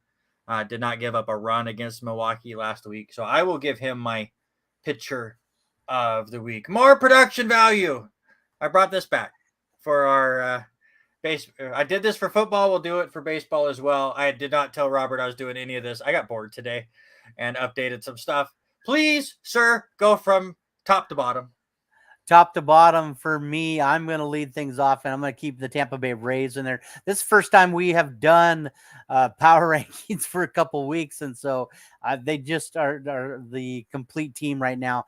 Did not give up a run against Milwaukee last week. So I will give him my pitcher of the week. More production value. I brought this back for our base. I did this for football. We'll do it for baseball as well. I did not tell Robert I was doing any of this. I got bored today and updated some stuff. Please, sir, go from top to bottom. Top to bottom for me, I'm going to lead things off, and I'm going to keep the Tampa Bay Rays in there. This is the first time we have done power rankings for a couple weeks, and so they just are the complete team right now.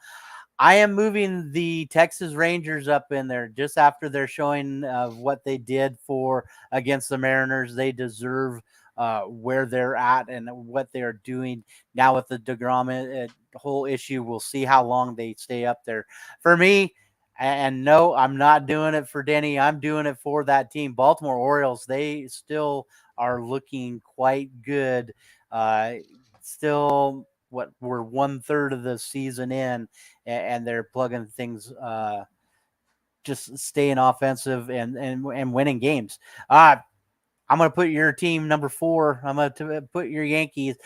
I am moving the Texas Rangers up in there just after they're showing what they did for against the Mariners. They deserve where they're at and what they're doing now with the DeGrom whole issue. We'll see how long they stay up there. For me, and no, I'm not doing it for Denny. I'm doing it for that team. Baltimore Orioles, they still are looking quite good. Still, what we're 1/3 of the season in, and they're plugging things, just staying offensive and winning games. I'm going to put your team number 4. I'm going to put your Yankees.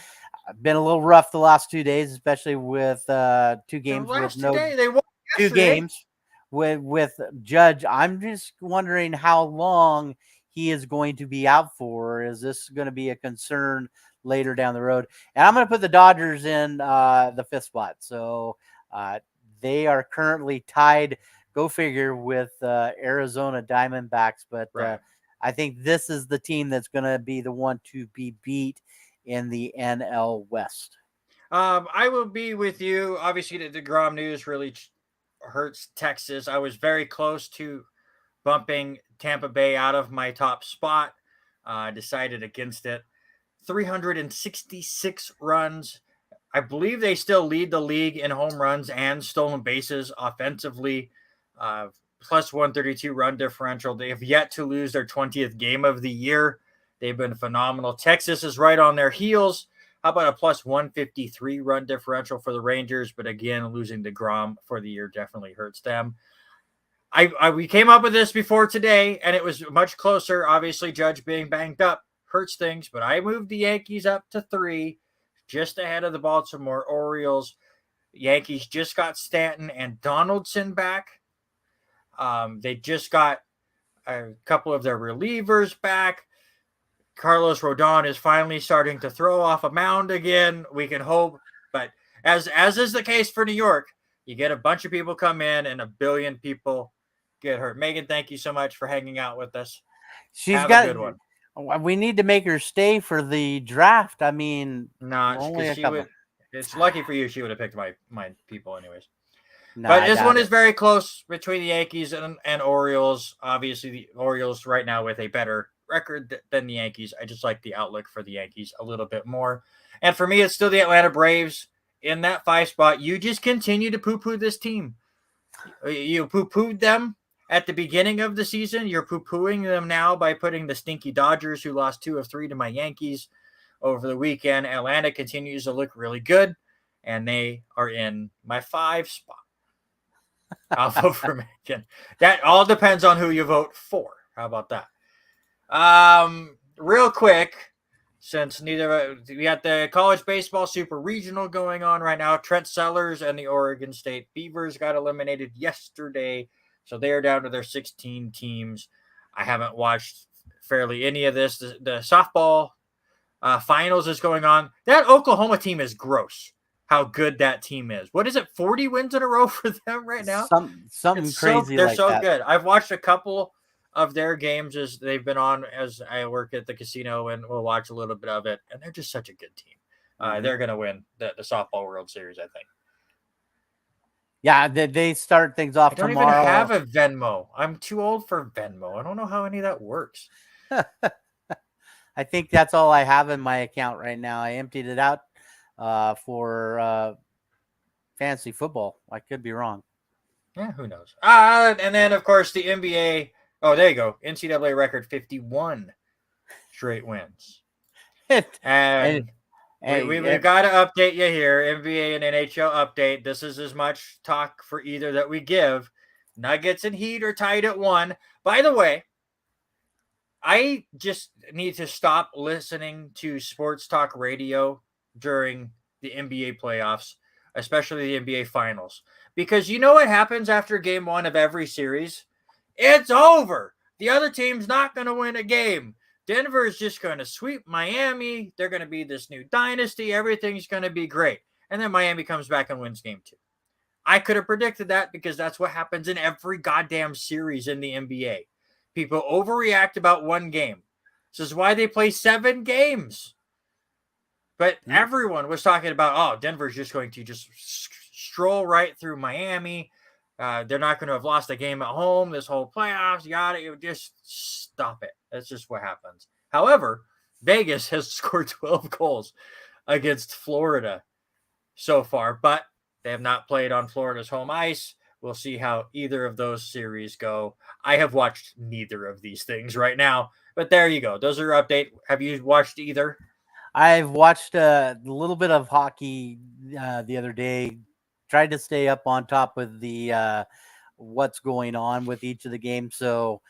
Been a little rough the last 2 days, especially with 2 games with no they won 2 games with Judge. I'm just wondering how long he is going to be out for. Is this going to be a concern later down the road? And I'm going to put the Dodgers in the 5th spot. So they are currently tied, go figure, with Arizona Diamondbacks. But right. I think this is the team that's going to be the one to be beat in the NL West. I will be with you. Obviously, the DeGrom news really hurts Texas. I was very close to bumping Tampa Bay out of my top spot. Decided against it. 366 runs. I believe they still lead the league in home runs and stolen bases offensively. Plus 132 run differential. They have yet to lose their 20th game of the year. They've been phenomenal. Texas is right on their heels. How about a plus 153 run differential for the Rangers? But again, losing DeGrom for the year definitely hurts them. We came up with this before today, and it was much closer. Obviously, Judge being banged up hurts things, but I moved the Yankees up to 3, just ahead of the Baltimore Orioles. Yankees just got Stanton and Donaldson back. They just got a couple of their relievers back. Carlos Rodon is finally starting to throw off a mound again. We can hope, but as is the case for New York, you get a bunch of people come in and a billion people get hurt. Megan, thank you so much for hanging out with us. Have a good one. We need to make her stay for the draft. I mean, only a couple. It's lucky for you she would have picked my people anyways. No, But I this one doubt is it. very close between the Yankees and Orioles. Obviously, the Orioles right now with a better record than the Yankees. I just like the outlook for the Yankees a little bit more. And for me, it's still the Atlanta Braves in that 5 spot. You just continue to poo-poo this team. You poo-pooed them at the beginning of the season. You're poo-pooing them now by putting the stinky Dodgers, who lost 2 of 3 to my Yankees over the weekend. Atlanta continues to look really good, and they are in my 5 spot. I'll vote for Michigan. That all depends on who you vote for. How about that? Real quick, since neither we got the college baseball super regional going on right now. Trent Sellers and the Oregon State Beavers got eliminated yesterday, so they are down to their 16 teams. I haven't watched fairly any of this. The softball finals is going on. That Oklahoma team is gross. How good that team is. What is it? 40 wins in a row for them right now. Something crazy They're like so that. good. I've watched a couple of their games as they've been on as I work at the casino, and we'll watch a little bit of it. And they're just such a good team. Mhm. They're going to win the softball World Series, I think. Yeah, they start things I off don't even have tomorrow. a Venmo. I'm too old for Venmo. I don't know how any of that works. I think that's all I have in my account right now. I emptied it out for fantasy football. I could be wrong. Yeah, who knows? And then, of course, the NBA. Oh, there you go. NCAA record 51 straight wins. and, And we've and got to update you here. NBA and NHL update. This is as much talk for either that we give. Nuggets and Heat are tied at 1. By the way, I just need to stop listening to sports talk radio during the NBA playoffs, especially the NBA finals. Because you know what happens after game 1 of every series? It's over. The other team's not going to win a game. Denver is just going to sweep Miami. They're going to be this new dynasty. Everything's going to be great. And then Miami comes back and wins game 2. I could have predicted that because that's what happens in every goddamn series in the NBA. People overreact about one game. This is why they play 7 games. But everyone was talking about, oh, Denver's just going to just stroll right through Miami. They're not going to have lost a game at home this whole playoffs. You got it. Just stop it. That's just what happens. However, Vegas has scored 12 goals against Florida so far, but they have not played on Florida's home ice. We'll see how either of those series go. I have watched neither of these things right now, but there you go. Those are your update. Have you watched either? I've watched a little bit of hockey the other day. Tried to stay up on top of the what's going on with each of the games. So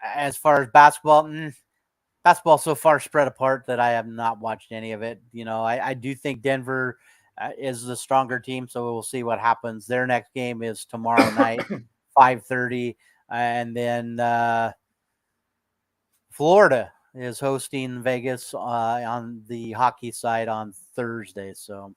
as far as basketball so far spread apart that I have not watched any of it. You know, I do think Denver is the stronger team, so we'll see what happens. Their next game is tomorrow night, 5:30, and then Florida is hosting Vegas on the hockey side on Thursday. So,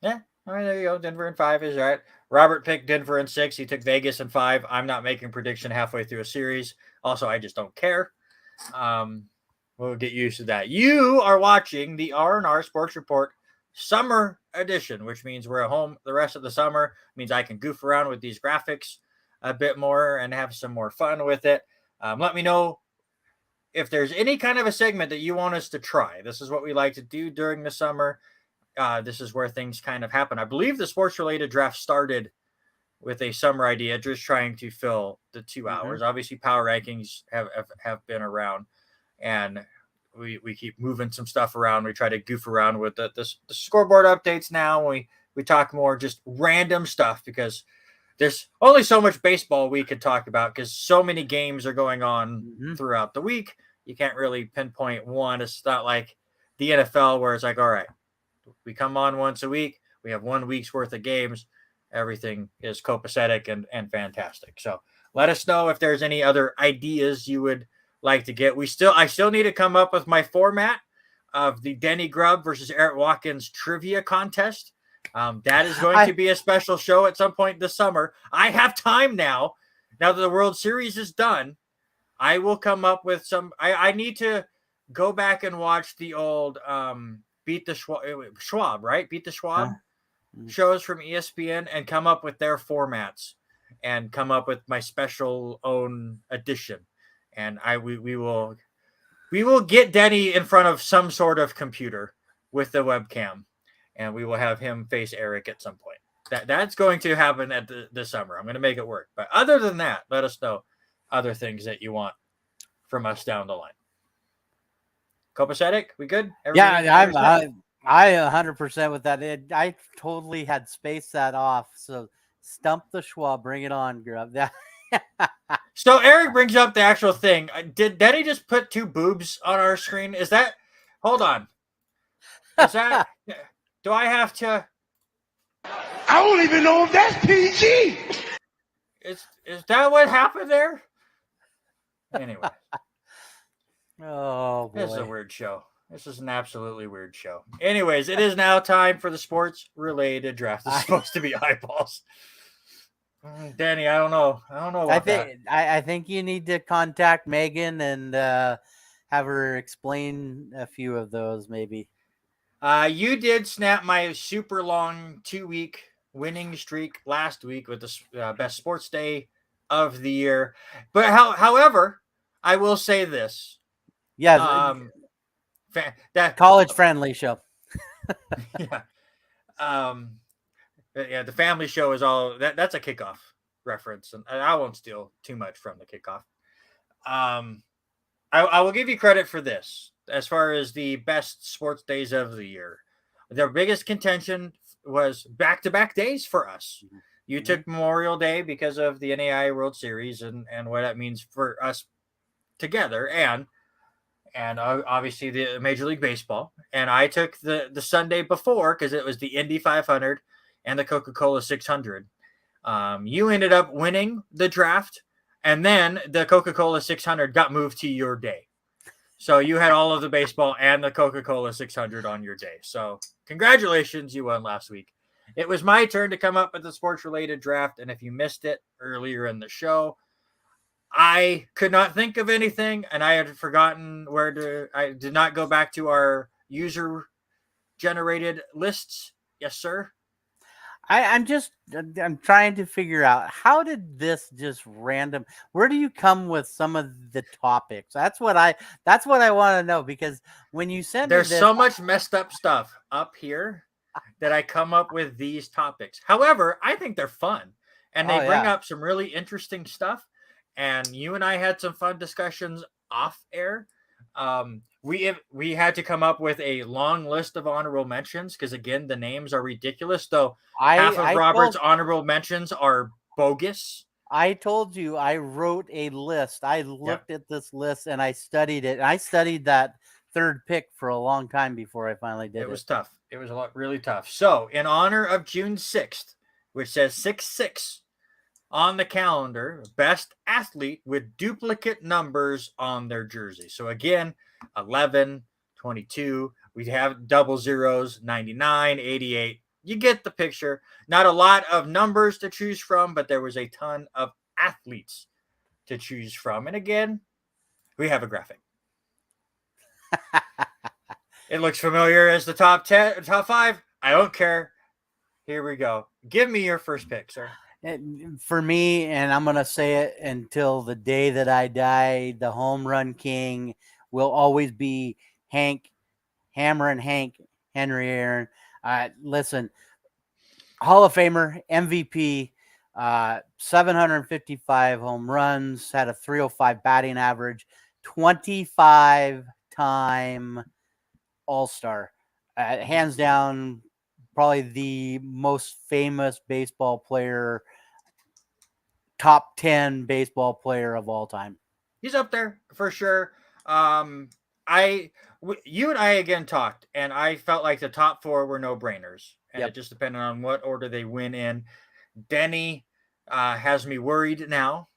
Yeah. All right, there you go. Denver in 5 is right. Robert picked Denver in 6. He took Vegas in 5. I'm not making prediction halfway through a series. Also, I just don't care. We'll get used to that. You are watching the R&R Sports Report Summer Edition, which means we're at home the rest of the summer. It means I can goof around with these graphics a bit more and have some more fun with it. Let me know if there's any kind of a segment that you want us to try. This is what we like to do during the summer. This is where things kind of happen. I believe the sports-related draft started with a summer idea, just trying to fill the 2 hours. Obviously, power rankings have been around, and we keep moving some stuff around. We try to goof around with the scoreboard updates now. We talk more just random stuff because there's only so much baseball we could talk about because so many games are going on throughout the week. You can't really pinpoint one. It's not like the NFL where it's like, all right, we come on once a week. We have 1 week's worth of games. Everything is copacetic and fantastic. So let us know if there's any other ideas you would like to get. I still need to come up with my format of the Denny Grubb versus Eric Watkins trivia contest. That is going to be a special show at some point this summer. I have time now. Now that the World Series is done, I will come up with some. I need to go back and watch the old Beat the Schwab, right? Beat the Schwab. shows from ESPN and come up with their formats and come up with my special own edition. And we will get Denny in front of some sort of computer with the webcam, and we will have him face Eric at some point. That's going to happen at the summer. I'm going to make it work. But other than that, let us know other things that you want from us down the line. Copacetic, we good? I 100% with that. I totally had spaced that off. So stump the schwa, bring it on, Grub. So Eric brings up the actual thing. Did Denny just put two boobs on our screen? Is that? Hold on. Is that? Do I have to? I don't even know if that's PG. Is that what happened there? Anyway. Oh boy. This is a weird show. This is an absolutely weird show. Anyways, it is now time for the sports-related draft. This is supposed to be eyeballs. Danny, I don't know. I think you need to contact Megan and have her explain a few of those, maybe. You did snap my super long 2-week winning streak last week with the best sports day of the year. But however, I will say this. Yeah, that college friendly show. Yeah. Yeah, the family show is all that's a kickoff reference, and I won't steal too much from the kickoff. I will give you credit for this as far as the best sports days of the year. Their biggest contention was back-to-back days for us. You took Memorial Day because of the NAIA World Series and what that means for us together, and obviously the Major League Baseball. And I took the Sunday before because it was the Indy 500 and the Coca-Cola 600. You ended up winning the draft, and then the Coca-Cola 600 got moved to your day. So you had all of the baseball and the Coca-Cola 600 on your day. So congratulations, you won last week. It was my turn to come up with the sports-related draft, and if you missed it earlier in the show, I could not think of anything, and I had forgotten I did not go back to our user-generated lists. Yes, sir. I'm trying to figure out, how did this just random, where do you come with some of the topics? That's what I want to know, because when you send there's me this, so much messed up stuff up here that I come up with these topics. However, I think they're fun, and they bring up some really interesting stuff. And you and I had some fun discussions off air. We had to come up with a long list of honorable mentions because, again, the names are ridiculous. Though half of Robert's honorable mentions are bogus. I told you I wrote a list. I looked at this list and I studied it. I studied that third pick for a long time before I finally did it. It was tough. It was really tough. So, in honor of June 6th, which says 6-6 on the calendar, best athlete with duplicate numbers on their jersey. So again, 11, 22, we have double zeros, 99, 88. You get the picture. Not a lot of numbers to choose from, but there was a ton of athletes to choose from. And again, we have a graphic. It looks familiar as the top 10, top 5. I don't care. Here we go. Give me your first pick, sir. For me, and I'm going to say it until the day that I die, the home run king will always be Hammer and Hank Henry Aaron. Listen, Hall of Famer, MVP, 755 home runs, had a 305 batting average, 25-time All-Star. Hands down, probably the most famous baseball player, top 10 baseball player of all time. He's up there for sure. You and I again talked, and I felt like the top 4 were no-brainers, and it just depended on what order they went in. Denny has me worried now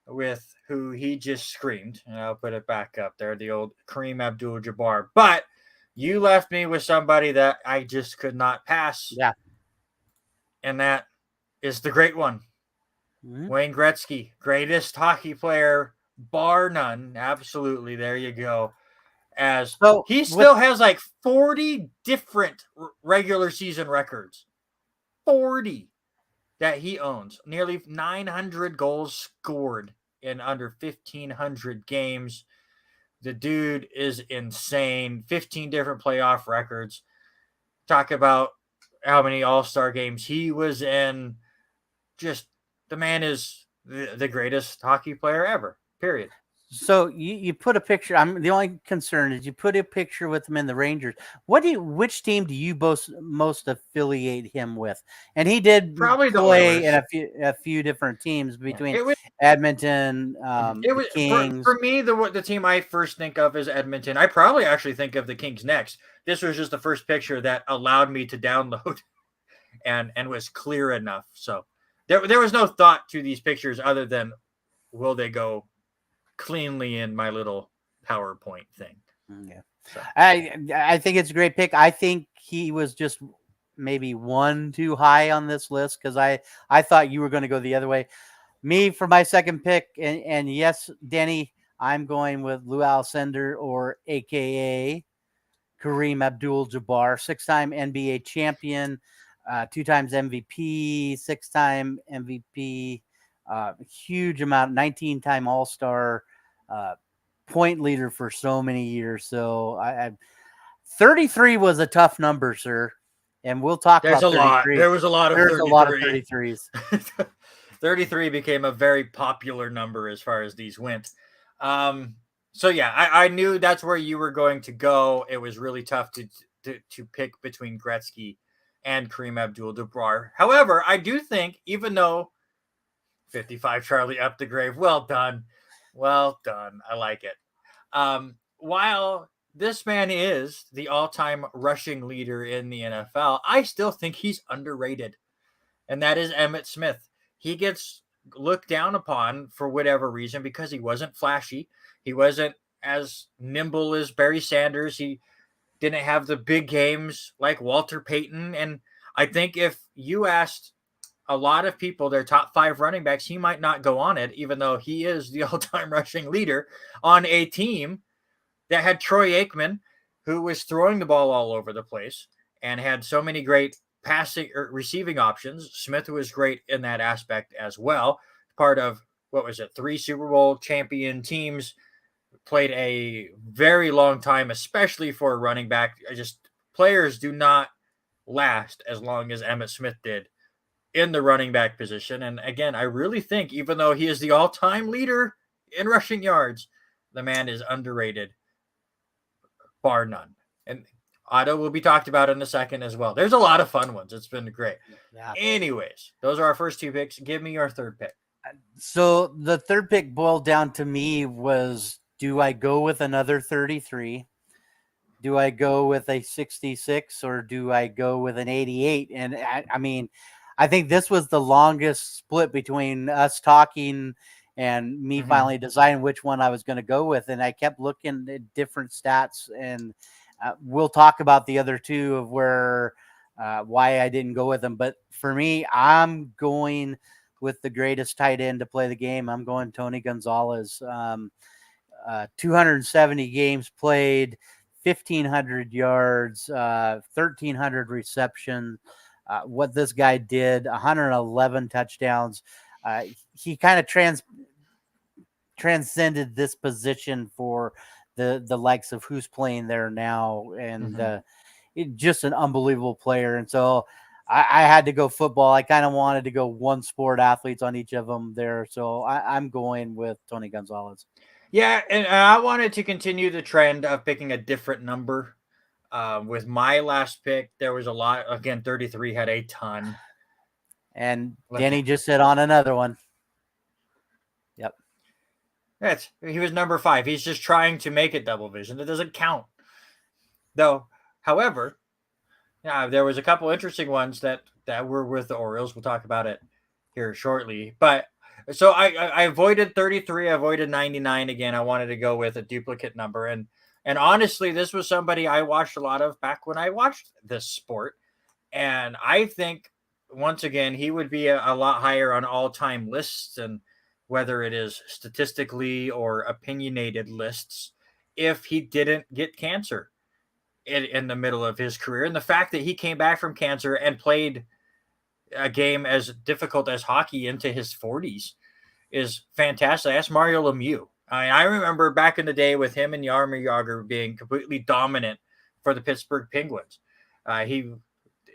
with who he just screamed, and I'll put it back up there, the old Kareem Abdul-Jabbar. But you left me with somebody that I just could not pass. Yeah. And that is the great one. Mm-hmm. Wayne Gretzky, greatest hockey player, bar none. Absolutely. There you go. He still has like 40 different regular season records. 40 that he owns. Nearly 900 goals scored in under 1,500 games. The dude is insane. 15 different playoff records. Talk about how many All-Star games he was in. Just the man is the greatest hockey player ever. Period. So you put a picture. The only concern is you put a picture with him in the Rangers. Which team do you most affiliate him with? And he did Probably the play in Oilers. a few different teams between It was Edmonton, it the was Kings. for me the team I first think of is Edmonton. I probably actually think of the Kings next. This was just the first picture that allowed me to download and was clear enough. So there was no thought to these pictures other than will they go cleanly in my little PowerPoint thing. Yeah. So. I think it's a great pick. I think he was just maybe one too high on this list because I thought you were going to go the other way. Me for my second pick, and yes, Denny, I'm going with Lou Alcindor, or AKA Kareem Abdul-Jabbar, 6-time NBA champion, 2 times MVP, 6-time MVP, huge amount, 19-time All-Star, point leader for so many years. So 33 was a tough number, sir. And we'll talk There's about a lot. 33. There was a lot of There's 33. a lot of 33s. 33 became a very popular number as far as these went. So yeah, I knew that's where you were going to go. It was really tough to pick between Gretzky and Kareem Abdul-Jabbar. However, I do think, even though 55 Charlie up the grave, well done. I like it. While this man is the all-time rushing leader in the NFL, I still think he's underrated, and that is Emmitt Smith. He gets looked down upon for whatever reason because he wasn't flashy. He wasn't as nimble as Barry Sanders. He didn't have the big games like Walter Payton. And I think if you asked a lot of people their top 5 running backs, he might not go on it, even though he is the all-time rushing leader on a team that had Troy Aikman, who was throwing the ball all over the place and had so many great passing or receiving options. Smith was great in that aspect as well. Part of, 3 Super Bowl champion teams, played a very long time, especially for a running back. Just players do not last as long as Emmitt Smith did in the running back position. And again, I really think, even though he is the all-time leader in rushing yards, the man is underrated, bar none. And Otto will be talked about in a second as well. There's a lot of fun ones. It's been great. Yeah. Anyways, those are our first 2 picks. Give me your third pick. So the third pick boiled down to me was, do I go with another 33? Do I go with a 66, or do I go with an 88? And I mean, I think this was the longest split between us talking and me finally deciding which one I was going to go with. And I kept looking at different stats, and we'll talk about the other 2 of why I didn't go with them. But for me, I'm going with the greatest tight end to play the game. I'm going Tony Gonzalez. 270 games played, 1,500 yards, 1,300 reception. What this guy did, 111 touchdowns. He kind of transcended this position for the likes of who's playing there now, and just an unbelievable player. And so I had to go football. I kind of wanted to go one sport athletes on each of them there. So I'm going with Tony Gonzalez. Yeah, and I wanted to continue the trend of picking a different number. With my last pick, there was a lot. Again, 33 had a ton. And Danny just said on another one. Yep. He was number 5. He's just trying to make it double vision. It doesn't count. Though, however, there was a couple interesting ones that were with the Orioles. We'll talk about it here shortly. But so I avoided 33. I avoided 99 again. I wanted to go with a duplicate number. And honestly, this was somebody I watched a lot of back when I watched this sport. And I think, once again, he would be a lot higher on all-time lists, and whether it is statistically or opinionated lists, if he didn't get cancer in the middle of his career. And the fact that he came back from cancer and played a game as difficult as hockey into his 40s is fantastic. That's Mario Lemieux. I remember back in the day with him and Jaromir Jagr being completely dominant for the Pittsburgh Penguins. He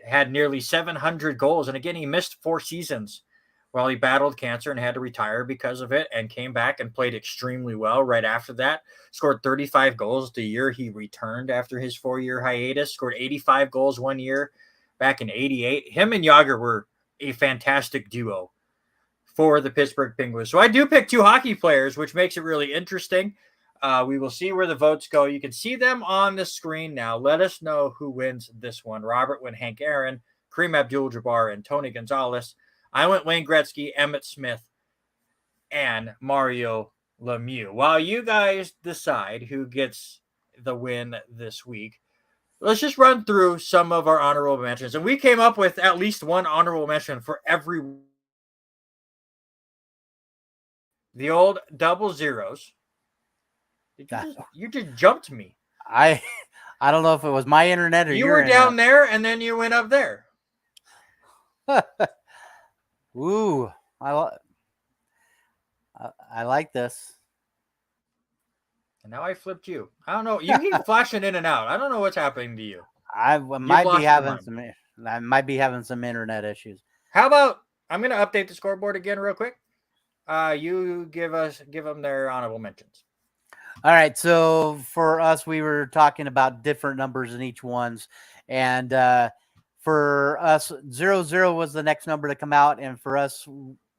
had nearly 700 goals. And again, he missed 4 seasons while he battled cancer and had to retire because of it, and came back and played extremely well right after that. Scored 35 goals the year he returned after his 4-year hiatus. Scored 85 goals one year back in 88. Him and Jagr were a fantastic duo for the Pittsburgh Penguins. So I do pick 2 hockey players, which makes it really interesting. We will see where the votes go. You can see them on the screen now. Let us know who wins this one. Robert went Hank Aaron, Kareem Abdul-Jabbar, and Tony Gonzalez. I went Wayne Gretzky, Emmett Smith, and Mario Lemieux. While you guys decide who gets the win this week, let's just run through some of our honorable mentions. And we came up with at least one honorable mention for every. The old double zeros. You just jumped me. I don't know if it was my internet or you your were internet. down there and then you went up there. Ooh, I like this. And now I flipped you. I don't know. You keep flashing in and out. I don't know what's happening to you. I might lost be your having mind. some. I might be having some internet issues. How about I'm going to update the scoreboard again real quick. You give them their honorable mentions. All right. So for us, we were talking about different numbers in each ones, and for us, 0-0 was the next number to come out, and for us,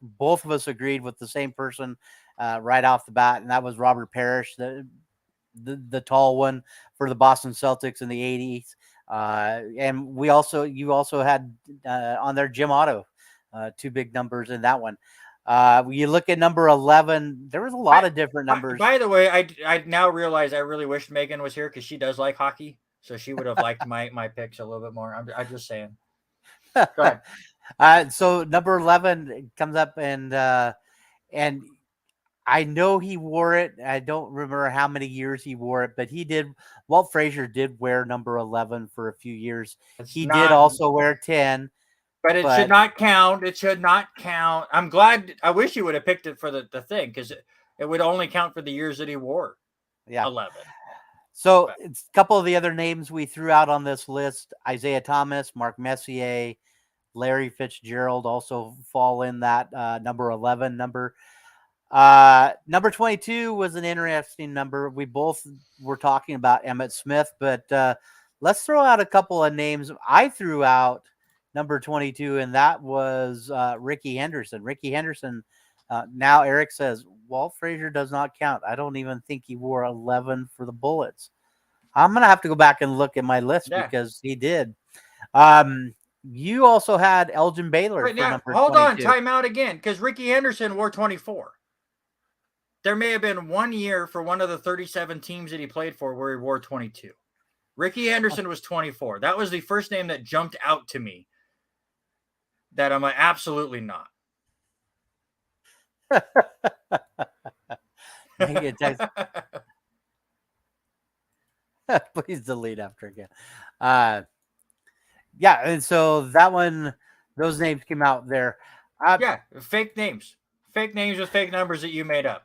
both of us agreed with the same person right off the bat, and that was Robert Parrish, the tall one for the Boston Celtics in the 80s. And you also had on there Jim Otto, 2 big numbers in that one. You look at number 11, there was a lot of different numbers. By the way, I now realize I really wish Megan was here because she does like hockey. So she would have liked my picks a little bit more. I'm just saying. Go ahead. So number 11 comes up, and I know he wore it. I don't remember how many years he wore it, but Walt Frazier did wear number 11 for a few years. He did also wear 10. But it should not count. It should not count. I'm glad. I wish you would have picked it for the thing, because it would only count for the years that he wore. Yeah. 11. So it's a couple of the other names we threw out on this list: Isaiah Thomas, Mark Messier, Larry Fitzgerald also fall in that number 11 number. Number 22 was an interesting number. We both were talking about Emmett Smith, but let's throw out a couple of names. I threw out number 22, and that was Ricky Henderson. Ricky Henderson. Now Eric says Walt Frazier does not count. I don't even think he wore 11 for the Bullets. I'm gonna have to go back and look at my list because he did. You also had Elgin Baylor Right for now, number hold 22. on, time out again, because Ricky Henderson wore 24. There may have been one year for one of the 37 teams that he played for where he wore 22. Ricky Henderson was 24. That was the first name that jumped out to me. That I'm like, absolutely not. Please delete after again. Yeah, and so that one, those names came out there. Yeah, fake names with fake numbers that you made up.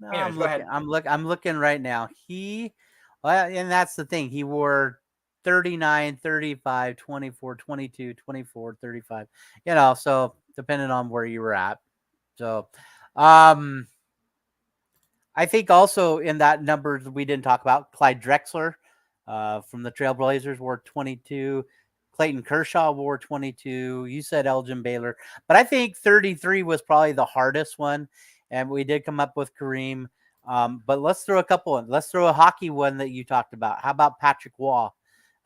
No, anyways, I'm looking right now. And that's the thing. He wore 39, 35, 24, 22, 24, 35. So depending on where you were at. So, I think also in that number we didn't talk about, Clyde Drexler from the Trailblazers wore 22. Clayton Kershaw wore 22. You said Elgin Baylor, but I think 33 was probably the hardest one, and we did come up with Kareem. But let's throw a couple in. Let's throw a hockey one that you talked about. How about Patrick Waugh?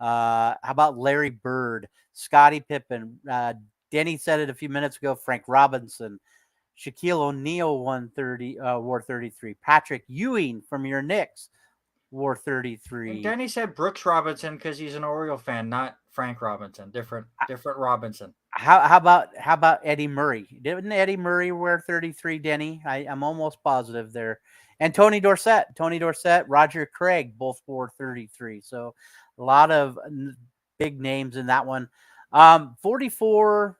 How about Larry Bird, Scottie Pippen? Denny said it a few minutes ago. Frank Robinson, Shaquille O'Neal wore 33. Patrick Ewing from your Knicks wore 33. And Denny said Brooks Robinson because he's an Oriole fan, not Frank Robinson. Different Robinson. How about Eddie Murray? Didn't Eddie Murray wear 33, Denny? I'm almost positive there. And Tony Dorsett, Roger Craig both wore 33. So a lot of big names in that one. 44.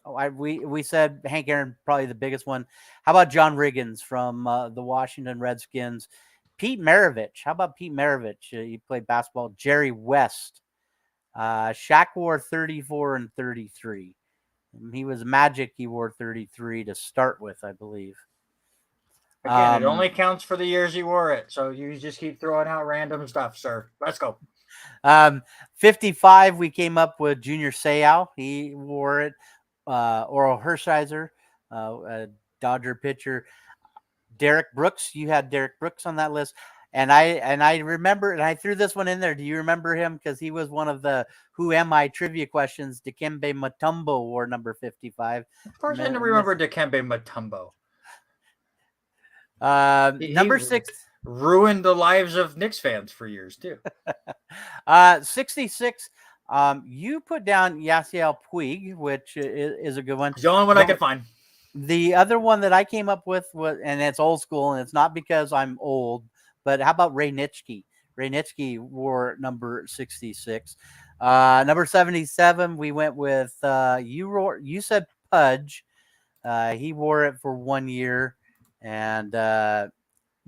Oh, we said Hank Aaron, probably the biggest one. How about John Riggins from the Washington Redskins? Pete Maravich. How about Pete Maravich? He played basketball. Jerry West. Shaq wore 34 and 33. He was Magic. He wore 33 to start with, I believe. Again, it only counts for the years he wore it. So you just keep throwing out random stuff, sir. Let's go. 55, we came up with Junior Seau. He wore it. Oral Hershiser, a Dodger pitcher. Derek Brooks. You had Derek Brooks on that list. And I remember, and I threw this one in there. Do you remember him? Because he was one of the Who Am I trivia questions. Dikembe Mutombo wore number 55. Of course, I remember Dikembe Mutombo. Number 6 ruined the lives of Knicks fans for years too. 66. You put down Yasiel Puig, which is a good one. It's the only one I could find. The other one that I came up with was, and it's old school, and it's not because I'm old, but how about Ray Nitschke? Ray Nitschke wore number 66. Number 77, we went with you said Pudge. He wore it for 1 year, and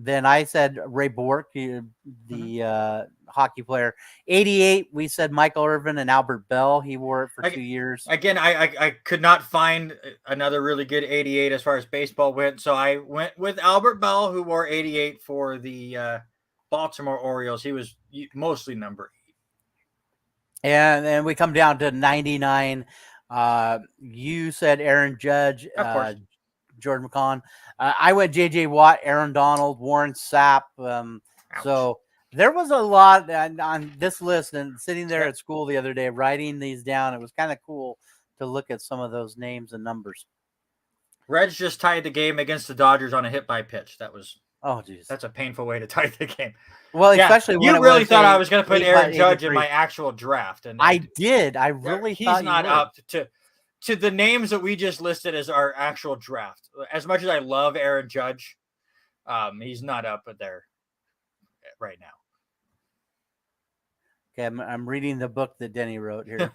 then I said Ray Bork, the hockey player. 88, we said Michael Irvin and Albert Bell. He wore it for 2 years. Again, I could not find another really good 88 as far as baseball went, so I went with Albert Bell, who wore 88 for the Baltimore Orioles. He was mostly number 8. And we come down to 99. You said Aaron Judge. Of course. Jordan McCon. I went J.J. Watt, Aaron Donald, Warren Sapp. So there was a lot on this list, and sitting there at school the other day writing these down, it was kind of cool to look at some of those names and numbers. Reds just tied the game against the Dodgers on a hit by pitch. That was that's a painful way to tie the game. Well, especially when you really thought I was going to put Aaron Judge in my actual draft, and I did. I really thought he's not up to the names that we just listed as our actual draft. As much as I love Aaron Judge, he's not up there right now. Okay, I'm reading the book that Denny wrote here.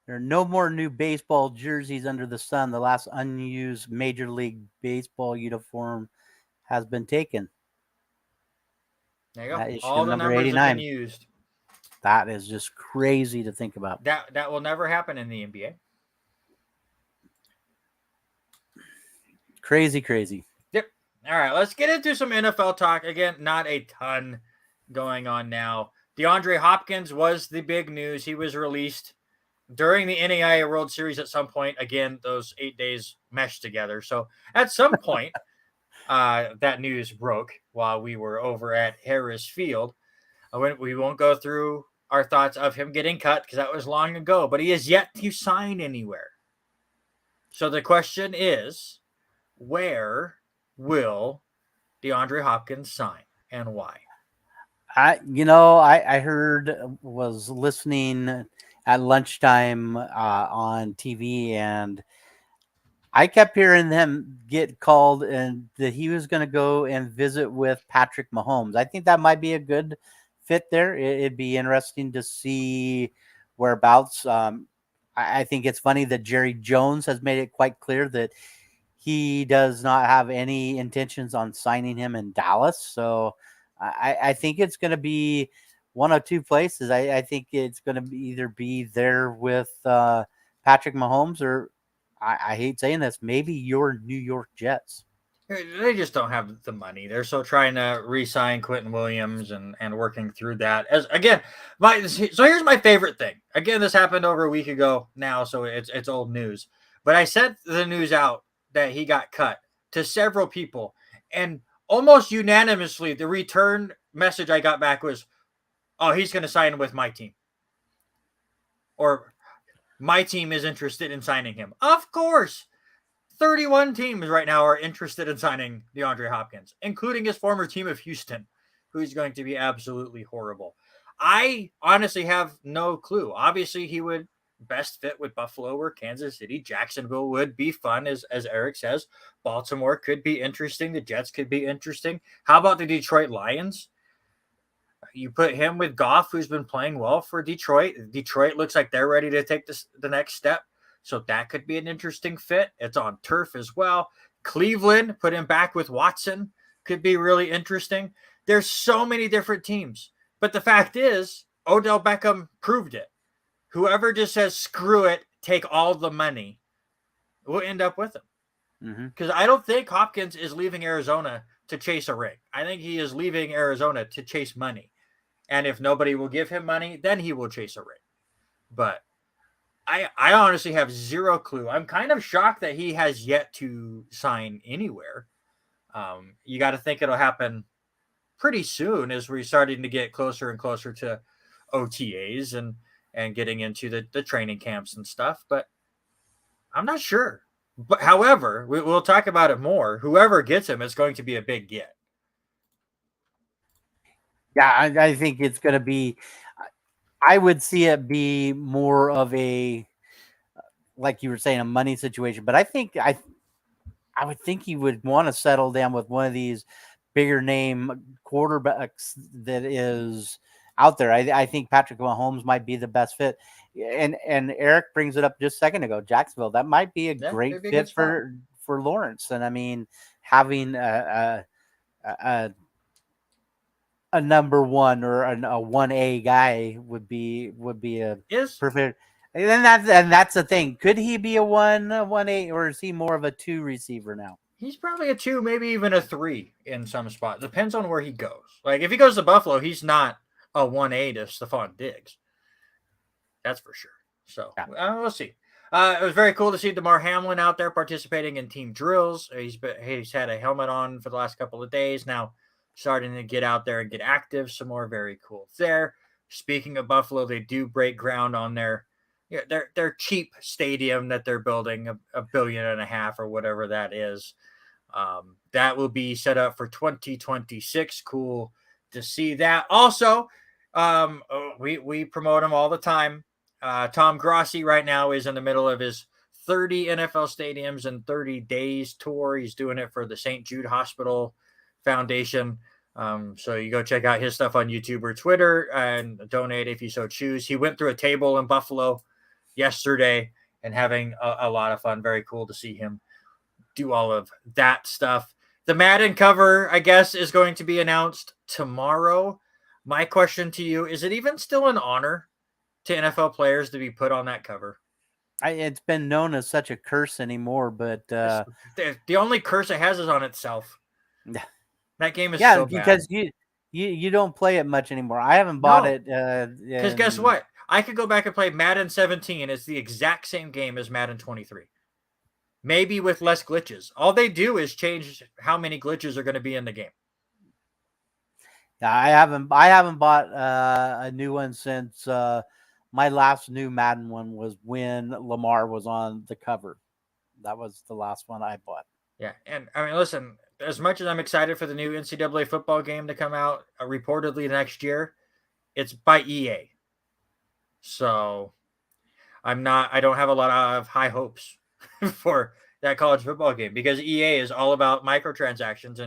There are no more new baseball jerseys under the sun. The last unused Major League Baseball uniform has been taken. There you go. All the numbers 89. Have been used. That is just crazy to think about. That will never happen in the NBA. Crazy. Yep. All right, let's get into some NFL talk. Again, not a ton going on now. DeAndre Hopkins was the big news. He was released during the NAIA World Series at some point. Again, those 8 days meshed together. So at some point, that news broke while we were over at Harris Field. We won't go through our thoughts of him getting cut because that was long ago, but he is yet to sign anywhere. So the question is, where will DeAndre Hopkins sign and why? I was listening at lunchtime on TV, and I kept hearing them get called and that he was going to go and visit with Patrick Mahomes. I think that might be a good fit there. It'd be interesting to see whereabouts. I think it's funny that Jerry Jones has made it quite clear that he does not have any intentions on signing him in Dallas. So I think it's going to be one of two places. I think it's going to either be there with Patrick Mahomes or, I hate saying this, maybe your New York Jets. They just don't have the money. They're still trying to re-sign Quentin Williams and working through that. So here's my favorite thing. Again, this happened over a week ago now, so it's old news. But I sent the news out that he got cut to several people, and almost unanimously, the return message I got back was, "Oh, he's going to sign with my team," or "My team is interested in signing him." Of course. 31 teams right now are interested in signing DeAndre Hopkins, including his former team of Houston, who's going to be absolutely horrible. I honestly have no clue. Obviously, he would best fit with Buffalo or Kansas City. Jacksonville would be fun, as Eric says. Baltimore could be interesting. The Jets could be interesting. How about the Detroit Lions? You put him with Goff, who's been playing well for Detroit. Detroit looks like they're ready to take the next step. So that could be an interesting fit. It's on turf as well. Cleveland, put him back with Watson, could be really interesting. There's so many different teams. But the fact is, Odell Beckham proved it. Whoever just says, screw it, take all the money, will end up with him. Because I don't think Hopkins is leaving Arizona to chase a ring. I think he is leaving Arizona to chase money. And if nobody will give him money, then he will chase a ring. But I honestly have zero clue. I'm kind of shocked that he has yet to sign anywhere. You got to think it'll happen pretty soon as we're starting to get closer and closer to OTAs and getting into the training camps and stuff. But I'm not sure. But however, we'll talk about it more. Whoever gets him is going to be a big get. Yeah, I think it's going to be. I would see it be more of a, like you were saying, a money situation. But I think I would think he would want to settle down with one of these bigger name quarterbacks that is out there. I think Patrick Mahomes might be the best fit. And Eric brings it up just a second ago. Jacksonville, that might be a great fit for Lawrence. And I mean, having a number one or a 1A guy would be a perfect. And that's the thing. Could he be a 1A, or is he more of a 2 receiver now? He's probably a 2, maybe even a 3 in some spot. Depends on where he goes. Like if he goes to Buffalo, he's not a 1A to Stephon Diggs. That's for sure. So we'll see. It was very cool to see DeMar Hamlin out there participating in team drills. He's had a helmet on for the last couple of days now, starting to get out there and get active some more. Very cool there. Speaking of Buffalo, they do break ground on their cheap stadium that they're building, $1.5 billion or whatever that is. That will be set up for 2026. Cool to see that. Also, we promote him all the time. Tom Grossi right now is in the middle of his 30 NFL stadiums in 30 days tour. He's doing it for the St. Jude Hospital Foundation. So you go check out his stuff on YouTube or Twitter and donate if you so choose. He went through a table in Buffalo yesterday and having a lot of fun. Very cool to see him do all of that stuff. The Madden cover, I guess, is going to be announced tomorrow. My question to you, is it even still an honor to NFL players to be put on that cover? It's been known as such a curse anymore, but the only curse it has is on itself. That game is so bad. Because you don't play it much anymore. I haven't bought it. Because guess what? I could go back and play Madden 17. It's the exact same game as Madden 23. Maybe with less glitches. All they do is change how many glitches are going to be in the game. Yeah, I haven't bought a new one since my last new Madden one was when Lamar was on the cover. That was the last one I bought. Yeah, and I mean, listen, as much as I'm excited for the new NCAA football game to come out reportedly next year, it's by EA. So I don't have a lot of high hopes for that college football game because EA is all about microtransactions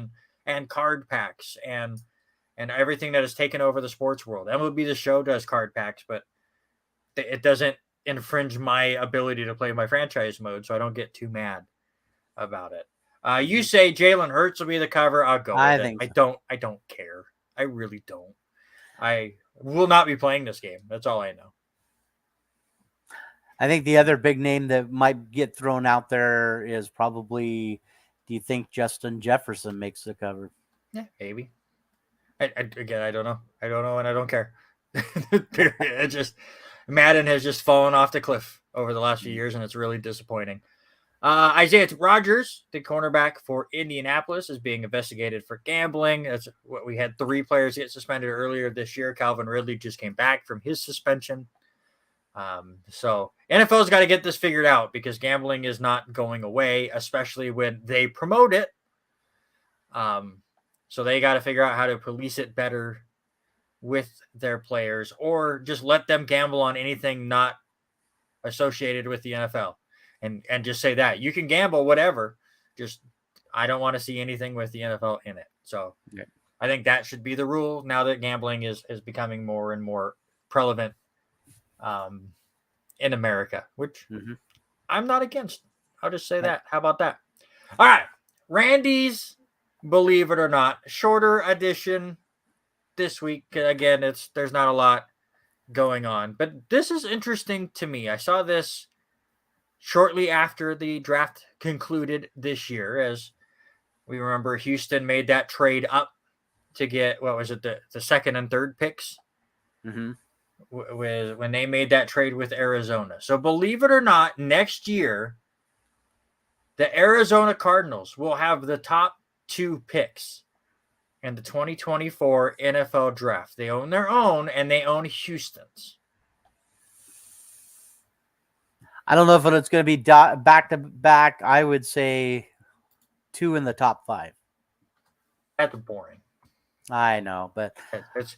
and card packs and everything that has taken over the sports world. MLB The Show does card packs, but it doesn't infringe my ability to play my franchise mode, so I don't get too mad about it. You say Jalen Hurts will be the cover. I'll go with it. So. I don't care. I really don't. I will not be playing this game. That's all I know. I think the other big name that might get thrown out there is probably, do you think Justin Jefferson makes the cover? Yeah, maybe. I don't know. I don't know, and I don't care. It just Madden has just fallen off the cliff over the last few years, and it's really disappointing. Isaiah Rodgers, the cornerback for Indianapolis, is being investigated for gambling. That's what we had 3 players get suspended earlier this year. Calvin Ridley just came back from his suspension. So NFL's got to get this figured out because gambling is not going away, especially when they promote it. So they got to figure out how to police it better with their players or just let them gamble on anything not associated with the NFL and just say that you can gamble, whatever. Just, I don't want to see anything with the NFL in it. So I think that should be the rule now that gambling is becoming more and more prevalent in America, which I'm not against. I'll just say that. How about that? All right. Randy's Believe It or Not, shorter edition this week. Again, there's not a lot going on, but this is interesting to me. I saw this shortly after the draft concluded this year. As we remember, Houston made that trade up to get, what was it, the second and third picks with when they made that trade with Arizona. So believe it or not, next year the Arizona Cardinals will have the top 2 picks in the 2024 NFL draft. They own their own, and they own Houston's. I don't know if it's going to be back to back. I would say 2 in the top 5. That's boring. I know, but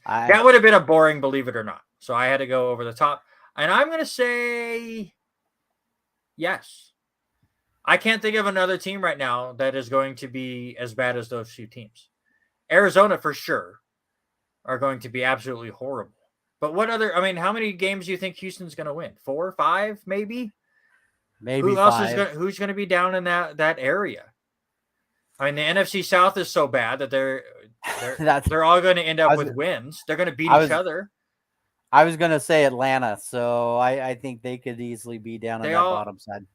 that would have been a boring Believe It or Not. So I had to go over the top. And I'm going to say yes. I can't think of another team right now that is going to be as bad as those 2 teams. Arizona, for sure, are going to be absolutely horrible. But what other, how many games do you think Houston's going to win? 4, 5, maybe? Maybe Who else 5. Who's going to be down in that area? The NFC South is so bad that they're all going to end up with wins. They're going to beat each other. I was going to say Atlanta, so I think they could easily be down on that bottom side.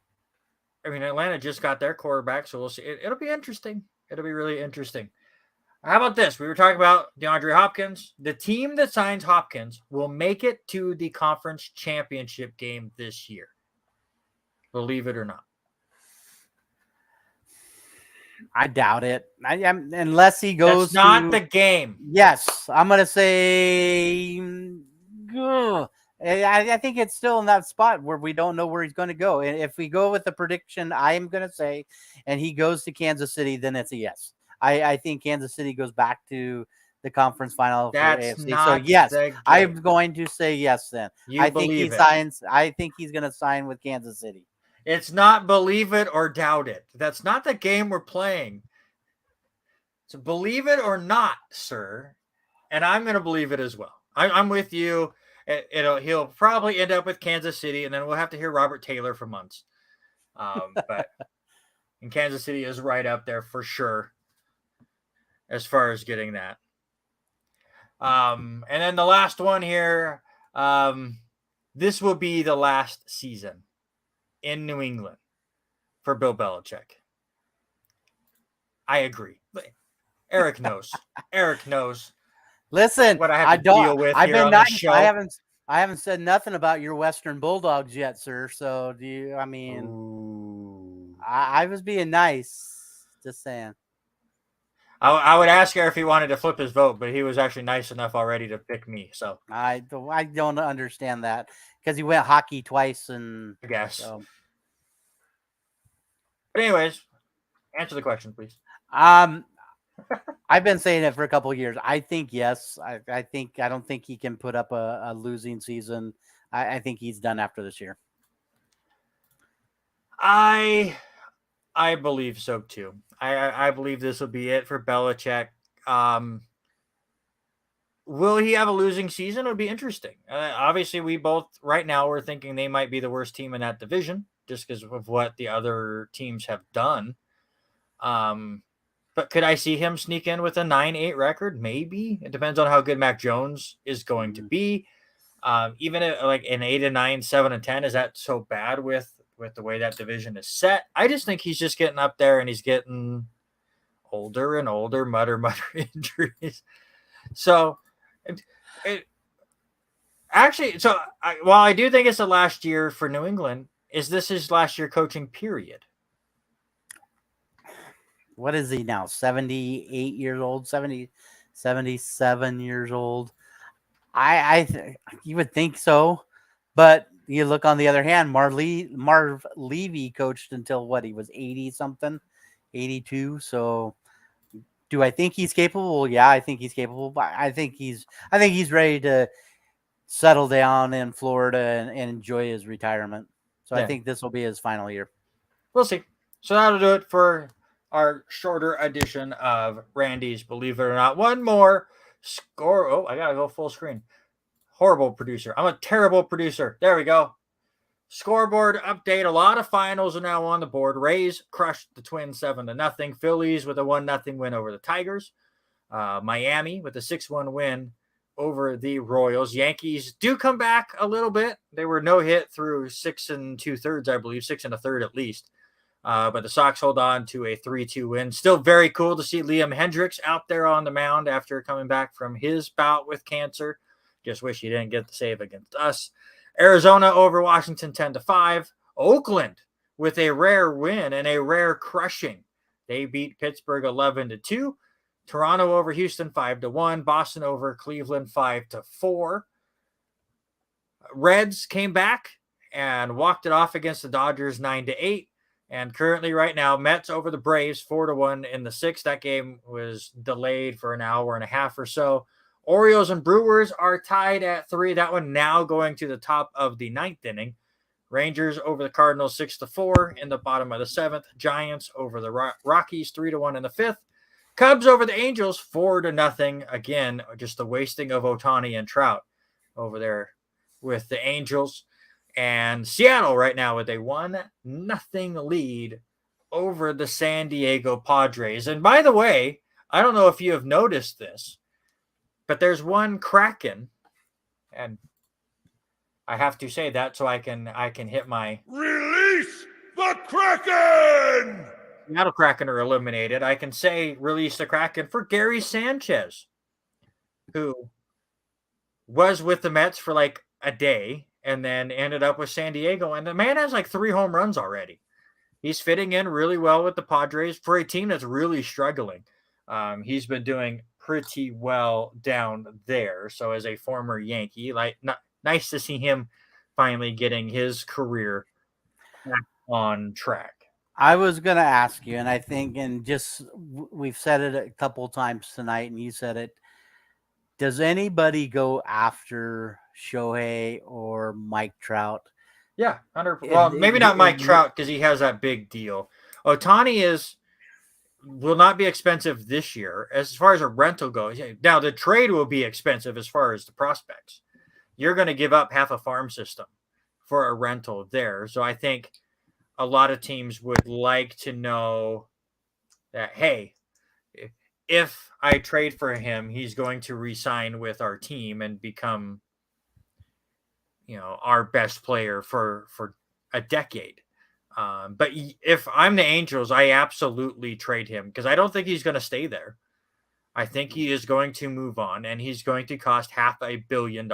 Atlanta just got their quarterback, so we'll see. It'll be interesting. It'll be really interesting. How about this? We were talking about DeAndre Hopkins. The team that signs Hopkins will make it to the conference championship game this year. Believe it or not. I doubt it. Unless he goes. That's not the game. Yes, I'm gonna say. I think it's still in that spot where we don't know where he's going to go. And if we go with the prediction, I am going to say, and he goes to Kansas City, then it's a yes. I think Kansas City goes back to the conference final for AFC. So yes, I'm going to say yes. Then I think he signs. I think he's going to sign with Kansas City. It's not believe it or doubt it. That's not the game we're playing. So believe it or not, sir. And I'm going to believe it as well. I'm with you. He'll probably end up with Kansas City, and then we'll have to hear Robert Taylor for months. But and Kansas City is right up there for sure as far as getting that. And then the last one here, this will be the last season in New England for Bill Belichick. I agree. Eric knows. Eric knows. Listen, what I have to deal with I've here been on nice. the show. I haven't said nothing about your Western Bulldogs yet, sir. So do you? I was being nice. Just saying. I would ask her if he wanted to flip his vote, but he was actually nice enough already to pick me. So I don't understand that because he went hockey twice, and I guess. So. But anyways, answer the question, please. I've been saying it for a couple of years. I think yes. I don't think he can put up a losing season. I think he's done after this year. I believe so too. I believe this will be it for Belichick. Will he have a losing season? It would be interesting. Obviously, we both right now we're thinking they might be the worst team in that division just because of what the other teams have done. But could I see him sneak in with a 9-8 record? Maybe. It depends on how good Mac Jones is going to be. Even like an 8-9, 7-10, is that so bad with the way that division is set? I just think he's just getting up there and he's getting older and older, mutter injuries. So while I do think it's the last year for New England, is this his last year coaching period? What is he now? 78 years old, 77 years old. You would think so, but you look on the other hand, Marv Levy coached until what? He was 80 something, 82. So do I think he's capable? Yeah, I think he's capable, but I think he's ready to settle down in Florida and enjoy his retirement. So yeah. I think this will be his final year. We'll see. So that'll do it for our shorter edition of Randy's Believe It or Not. One more score. Oh, I got to go full screen. Horrible producer. I'm a terrible producer. There we go. Scoreboard update. A lot of finals are now on the board. Rays crushed the Twins 7-0. Phillies with a 1-0 win over the Tigers. Miami with a 6-1 win over the Royals. Yankees do come back a little bit. They were no hit through 6 2/3, I believe, 6 1/3 at least. But the Sox hold on to a 3-2 win. Still very cool to see Liam Hendricks out there on the mound after coming back from his bout with cancer. Just wish he didn't get the save against us. Arizona over Washington 10-5. Oakland with a rare win and a rare crushing. They beat Pittsburgh 11-2. Toronto over Houston 5-1. Boston over Cleveland 5-4. Reds came back and walked it off against the Dodgers 9-8. And currently, right now, Mets over the Braves 4-1 in the sixth. That game was delayed for an hour and a half or so. Orioles and Brewers are tied at 3. That one now going to the top of the ninth inning. Rangers over the Cardinals 6-4 in the bottom of the seventh. Giants over the Rockies 3-1 in the fifth. Cubs over the Angels 4-0. Again, just the wasting of Ohtani and Trout over there with the Angels. And Seattle right now with a 1-0 lead over the San Diego Padres. And by the way, I don't know if you have noticed this, but there's one Kraken, and I have to say that so I can hit my Release the Kraken! Seattle Kraken are eliminated. I can say release the Kraken for Gary Sanchez, who was with the Mets for like a day and then ended up with San Diego. And the man has like 3 home runs already. He's fitting in really well with the Padres for a team that's really struggling. He's been doing pretty well down there. So as a former Yankee, nice to see him finally getting his career back on track. I was going to ask you, and I think, and just we've said it a couple of times tonight, and you said it. Does anybody go after Shohei or Mike Trout? Yeah, 100%. Well, maybe not Mike Trout because he has that big deal. Ohtani will not be expensive this year as far as a rental goes. Now, the trade will be expensive as far as the prospects. You're going to give up half a farm system for a rental there. So I think a lot of teams would like to know that, hey, if I trade for him, he's going to re-sign with our team and become, our best player for a decade. But if I'm the Angels, I absolutely trade him because I don't think he's going to stay there. I think he is going to move on, and he's going to cost $500 million.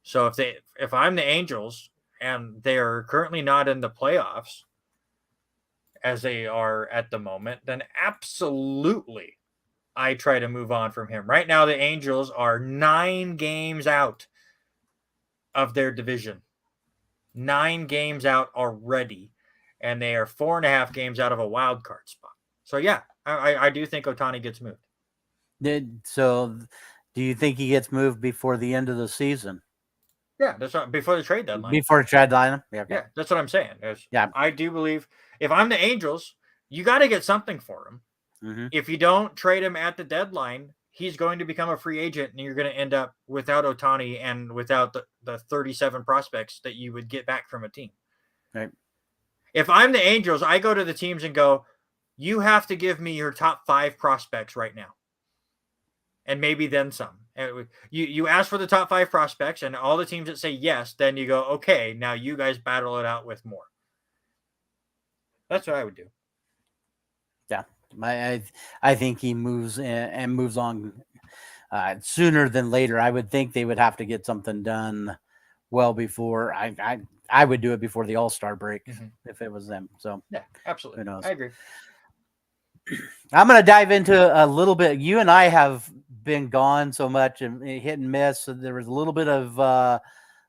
So if I'm the Angels and they're currently not in the playoffs as they are at the moment, then absolutely I try to move on from him. Right now, the Angels are 9 games out of their division. 9 games out already, and they are 4.5 games out of a wild card spot. So yeah, I do think Ohtani gets moved. So do you think he gets moved before the end of the season? Yeah, that's not before the trade deadline. Before the trade deadline? Yeah, okay. Yeah, that's what I'm saying. Yeah, I do believe if I'm the Angels, you got to get something for him. Mm-hmm. If you don't trade him at the deadline, he's going to become a free agent, and you're going to end up without Ohtani and without the 37 prospects that you would get back from a team. Right. If I'm the Angels, I go to the teams and go, you have to give me your top 5 prospects right now. And maybe then some. You ask for the top 5 prospects, and all the teams that say yes, then you go, okay, now you guys battle it out with more. That's what I would do. Yeah. I think he moves and moves on sooner than later. I would think they would have to get something done well before. I would do it before the All-Star break if it was them. So yeah, absolutely. Who knows? I agree. I'm going to dive into a little bit. You and I have been gone so much and hit and miss. So there was a little bit of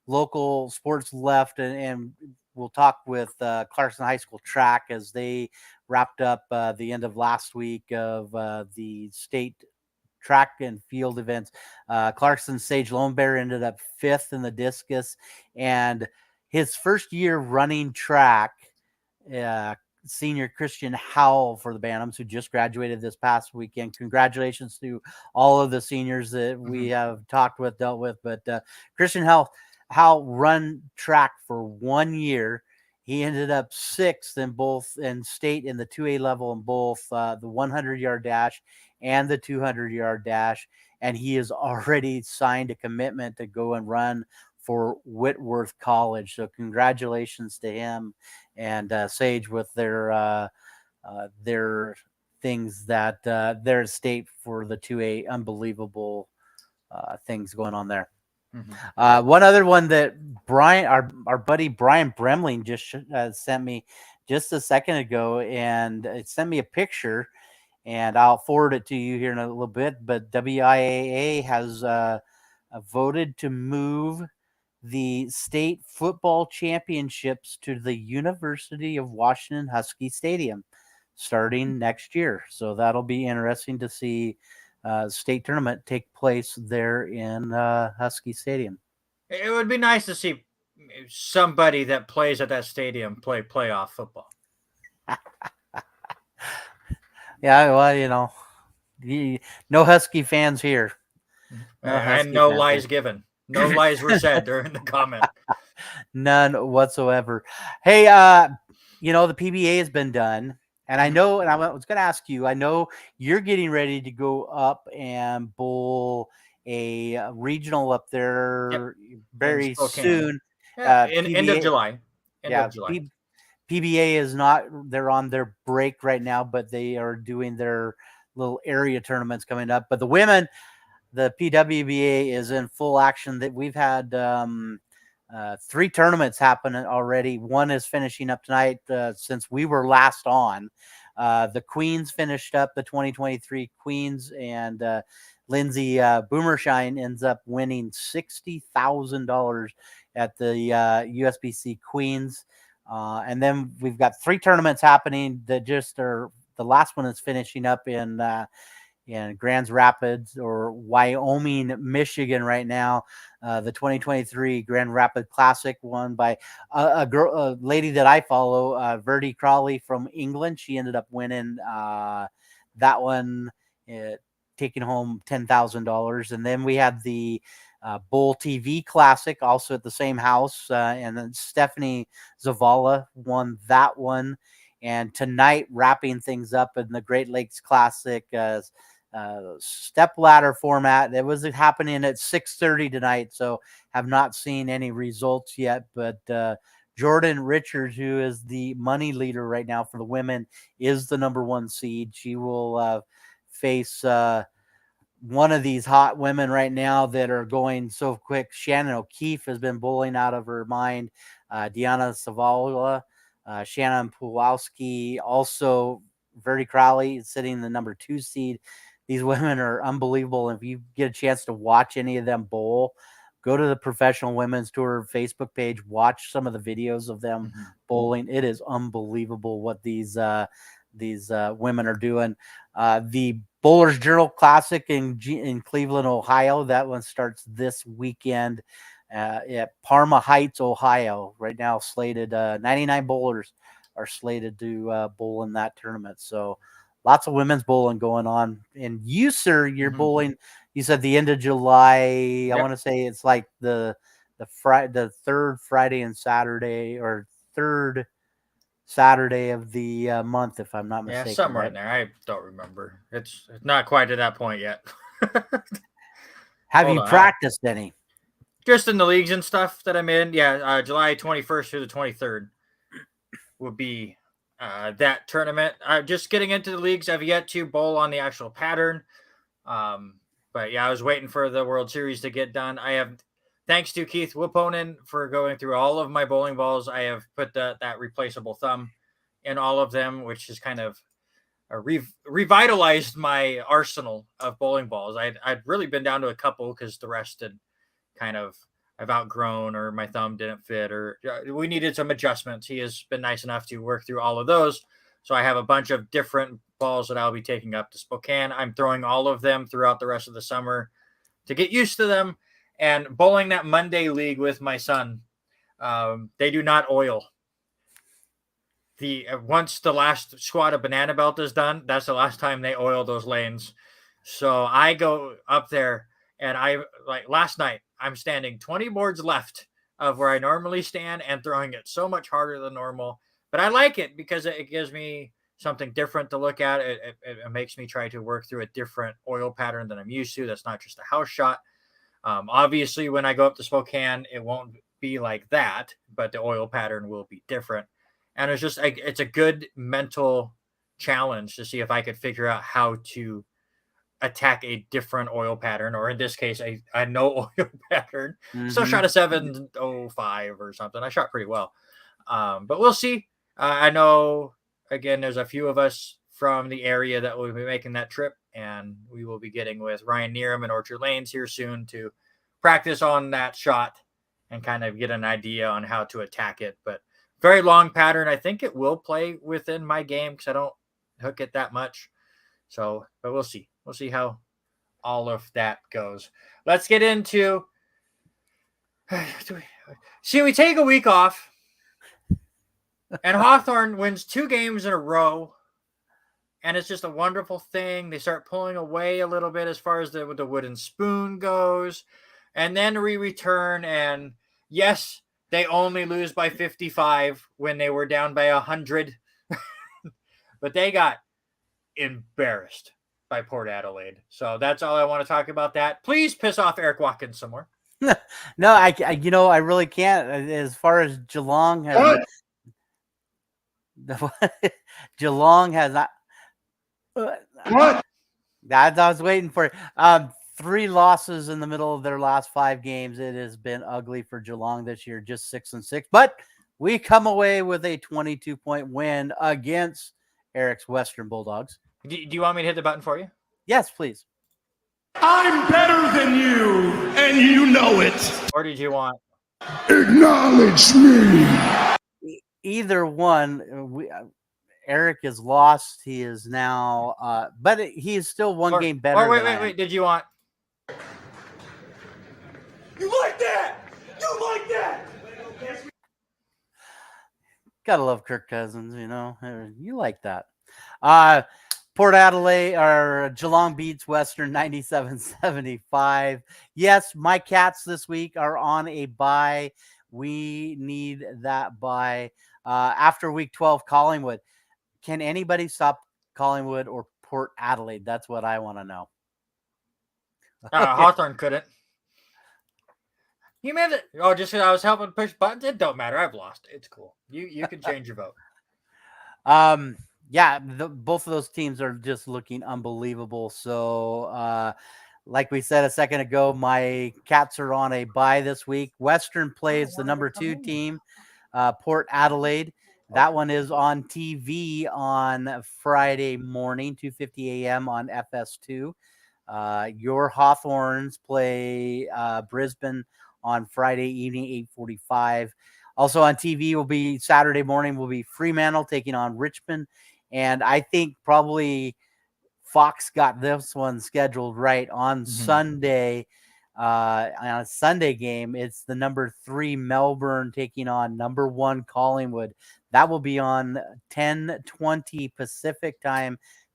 local sports left, and we'll talk with Clarkson High School track as they wrapped up the end of last week of the state track and field events. Clarkson Sage Lone Bear ended up 5th in the discus, and his first year running track, senior Christian Howell for the Bantams, who just graduated this past weekend. Congratulations to all of the seniors that we have talked with, dealt with. But Christian Howell run track for 1 year. He ended up sixth in state in the 2A level in both the 100-yard dash and the 200-yard dash. And he has already signed a commitment to go and run for Whitworth College. So congratulations to him and Sage with their things that their state for the 2A. Unbelievable things going on there. One other one that Brian, our buddy Brian Bremling just sent me just a second ago, and it sent me a picture, and I'll forward it to you here in a little bit. But WIAA has voted to move the state football championships to the University of Washington Husky Stadium starting next year. So that'll be interesting to see state tournament take place there in Husky Stadium. It would be nice to see somebody that plays at that stadium play playoff football. Yeah, well, no Husky fans here. And no lies given. No lies were said during the comment. None whatsoever. Hey, the PBA has been done. And I know, and I was going to ask you, I know you're getting ready to go up and bowl a regional up there very soon. End of July. End of July. PBA is not, they're on their break right now, but they are doing their little area tournaments coming up. But the women, the PWBA is in full action. That we've had 3 tournaments happen already. One is finishing up tonight since we were last on. The Queens finished up, the 2023 Queens, and Lindsay Boomershine ends up winning $60,000 at the USBC Queens. And then we've got 3 tournaments happening that just are, the last one is finishing up in Grand Rapids or Wyoming, Michigan right now. The 2023 Grand Rapids Classic won by a lady that I follow, Verdi Crawley from England. She ended up winning that one, taking home $10,000. And then we had the Bowl TV Classic also at the same house. And then Stephanie Zavala won that one. And tonight, wrapping things up in the Great Lakes Classic, step ladder format. It was happening at 6:30 tonight, so have not seen any results yet. But Jordan Richards, who is the money leader right now for the women, is the number 1 seed. She will face one of these hot women right now that are going so quick. Shannon O'Keefe has been bowling out of her mind. Deanna Savala, Shannon Pulowski, also Verdi Crowley sitting the number 2 seed. These women are unbelievable. If you get a chance to watch any of them bowl, go to the Professional Women's Tour Facebook page, watch some of the videos of them bowling. It is unbelievable what these women are doing. The Bowlers Journal Classic in Cleveland, Ohio, that one starts this weekend at Parma Heights, Ohio. Right now slated 99 bowlers are slated to bowl in that tournament. So lots of women's bowling going on. And you, sir, you're bowling, you said the end of July. I want to say it's like the third Friday and Saturday, or third Saturday of the month, if I'm not mistaken. Yeah, somewhere in there. I don't remember. It's not quite to that point yet. Have you practiced any? Just in the leagues and stuff that I'm in. Yeah, July 21st through the 23rd will be that tournament. Just getting into the leagues. I've yet to bowl on the actual pattern. But yeah, I was waiting for the World Series to get done. I have, thanks to Keith Wipponen for going through all of my bowling balls. I have put that replaceable thumb in all of them, which has kind of revitalized my arsenal of bowling balls. I'd really been down to a couple because the rest had kind of, I've outgrown, or my thumb didn't fit, or we needed some adjustments. He has been nice enough to work through all of those. So I have a bunch of different balls that I'll be taking up to Spokane. I'm throwing all of them throughout the rest of the summer to get used to them. And bowling that Monday league with my son, they do not oil. once the last squad of Banana Belt is done, that's the last time they oil those lanes. So I go up there, and like last night, I'm standing 20 boards left of where I normally stand and throwing it so much harder than normal. But I like it because it gives me something different to look at. It makes me try to work through a different oil pattern than I'm used to. That's not just a house shot. Obviously, when I go up to Spokane, it won't be like that, but the oil pattern will be different. And it's a good mental challenge to see if I could figure out how to attack a different oil pattern, or in this case, a no oil pattern. Still shot a 705 or something. I shot pretty well. But we'll see. I know, again, there's a few of us from the area that will be making that trip, and we will be getting with Ryan Neeram and Orchard Lanes here soon to practice on that shot and kind of get an idea on how to attack it. But very long pattern. I think it will play within my game because I don't hook it that much. So, but we'll see. We'll see how all of that goes. Let's get into. See, we take a week off, and Hawthorne wins 2 games in a row, and it's just a wonderful thing. They start pulling away a little bit as far as the wooden spoon goes, and then we return, and yes, they only lose by 55 when they were down by 100, but they got embarrassed by Port Adelaide. So that's all I want to talk about that. Please piss off Eric Watkins some more. No, I really can't. As far as Geelong has, Geelong has not. What? That I was waiting for. 3 losses in the middle of their last 5 games. It has been ugly for Geelong this year, just 6-6. But we come away with a 22-point win against Eric's Western Bulldogs. Do you want me to hit the button for you? Yes, please. I'm better than you, and you know it. Or did you want? Acknowledge me. Either one. Eric is lost. He is now, but he is still one game better. Or wait. Did you want? You like that? You like that? Gotta love Kirk Cousins, you like that. Port Adelaide or Geelong beats Western 97-75. Yes, my Cats this week are on a bye. We need that bye. After week 12, Collingwood. Can anybody stop Collingwood or Port Adelaide? That's what I want to know. Hawthorne couldn't. You made it. Oh, just because I was helping push buttons? It don't matter. I've lost. It's cool. You can change your vote. Yeah, both of those teams are just looking unbelievable. So, like we said a second ago, my Cats are on a bye this week. Western plays the number 2 team, Port Adelaide. That one is on TV on Friday morning, 2:50 a.m. on FS2. Your Hawthorns play Brisbane on Friday evening, 8:45. Also on TV will be Saturday morning will be Fremantle taking on Richmond. And I think probably Fox got this one scheduled right on Sunday. On a Sunday game, it's the number 3 Melbourne taking on number 1 Collingwood. That will be on 10:20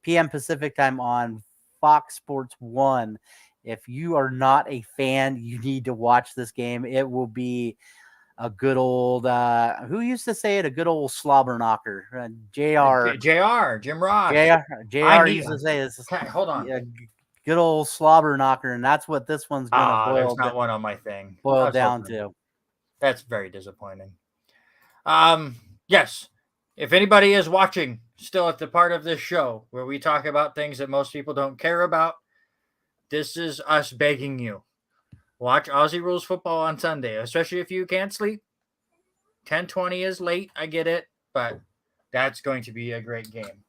p.m. Pacific time on Fox Sports 1. If you are not a fan, you need to watch this game. It will be a good old, who used to say it? A good old slobber knocker. Jim Ross. JR used to say this. Okay, hold on. Good old slobber knocker, and that's what this one's going to There's not one on my thing. boil down to. That's very disappointing. Yes. If anybody is watching still at the part of this show where we talk about things that most people don't care about, this is us begging you. Watch Aussie Rules football on Sunday, especially if you can't sleep. 10:20 is late, I get it, but that's going to be a great game.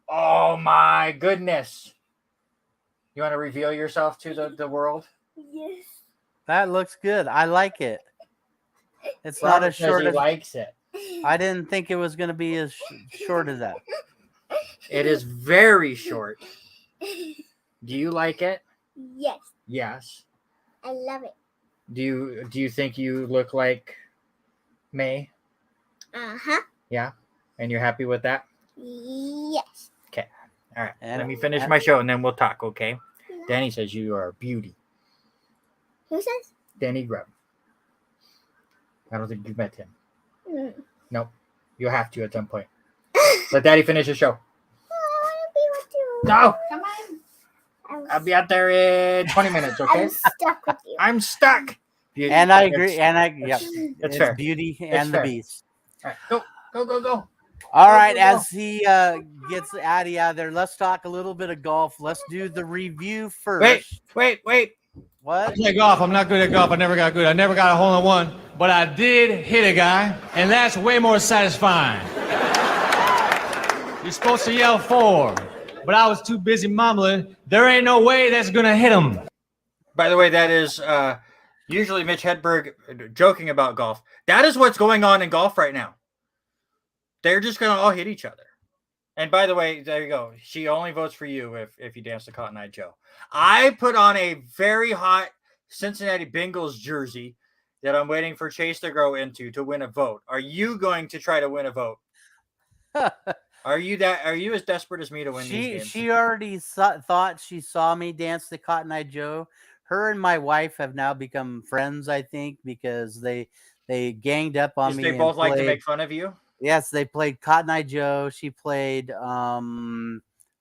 Oh my goodness. You want to reveal yourself to the world? Yes. That looks good. I like it. It's not as short as he likes it. I didn't think it was going to be as short as that. It is very short. Do you like it? Yes. Yes. I love it. Do you think you look like May? Uh-huh. Yeah. And you're happy with that? Yes. Okay. All right. And- Let me finish and- my show and then we'll talk, okay? Danny says you are a beauty. Who says? Danny Grubb. I don't think you've met him. Mm. Nope. You'll have to at some point. Let Daddy finish his show. I want to be with you. No. Come on. I'll be out there in 20 minutes, okay? I'm stuck with you. I'm stuck. Beauty. And I agree. It's- And I, it's- yep. it's fair. Beauty and the fair. Beast. All right. Go. All Go, right, go, as he gets Addy out of there, let's talk a little bit of golf. Let's do the review first. Wait. What? I play golf. I'm not good at golf. I never got good. I never got a hole in one, but I did hit a guy, and that's way more satisfying. You're supposed to yell 4, but I was too busy mumbling. There ain't no way that's gonna hit him. By the way, that is usually Mitch Hedberg joking about golf. That is what's going on in golf right now. They're just going to all hit each other. And by the way, there you go. She only votes for you if you dance to Cotton Eye Joe. I put on a very hot Cincinnati Bengals jersey that I'm waiting for Chase to grow into to win a vote. Are you going to try to win a vote? Are you as desperate as me to win these games? She already thought she saw me dance to Cotton Eye Joe. Her and my wife have now become friends, I think, because they ganged up on me. They both like to make fun of you? Yes, they played Cotton Eye Joe. She played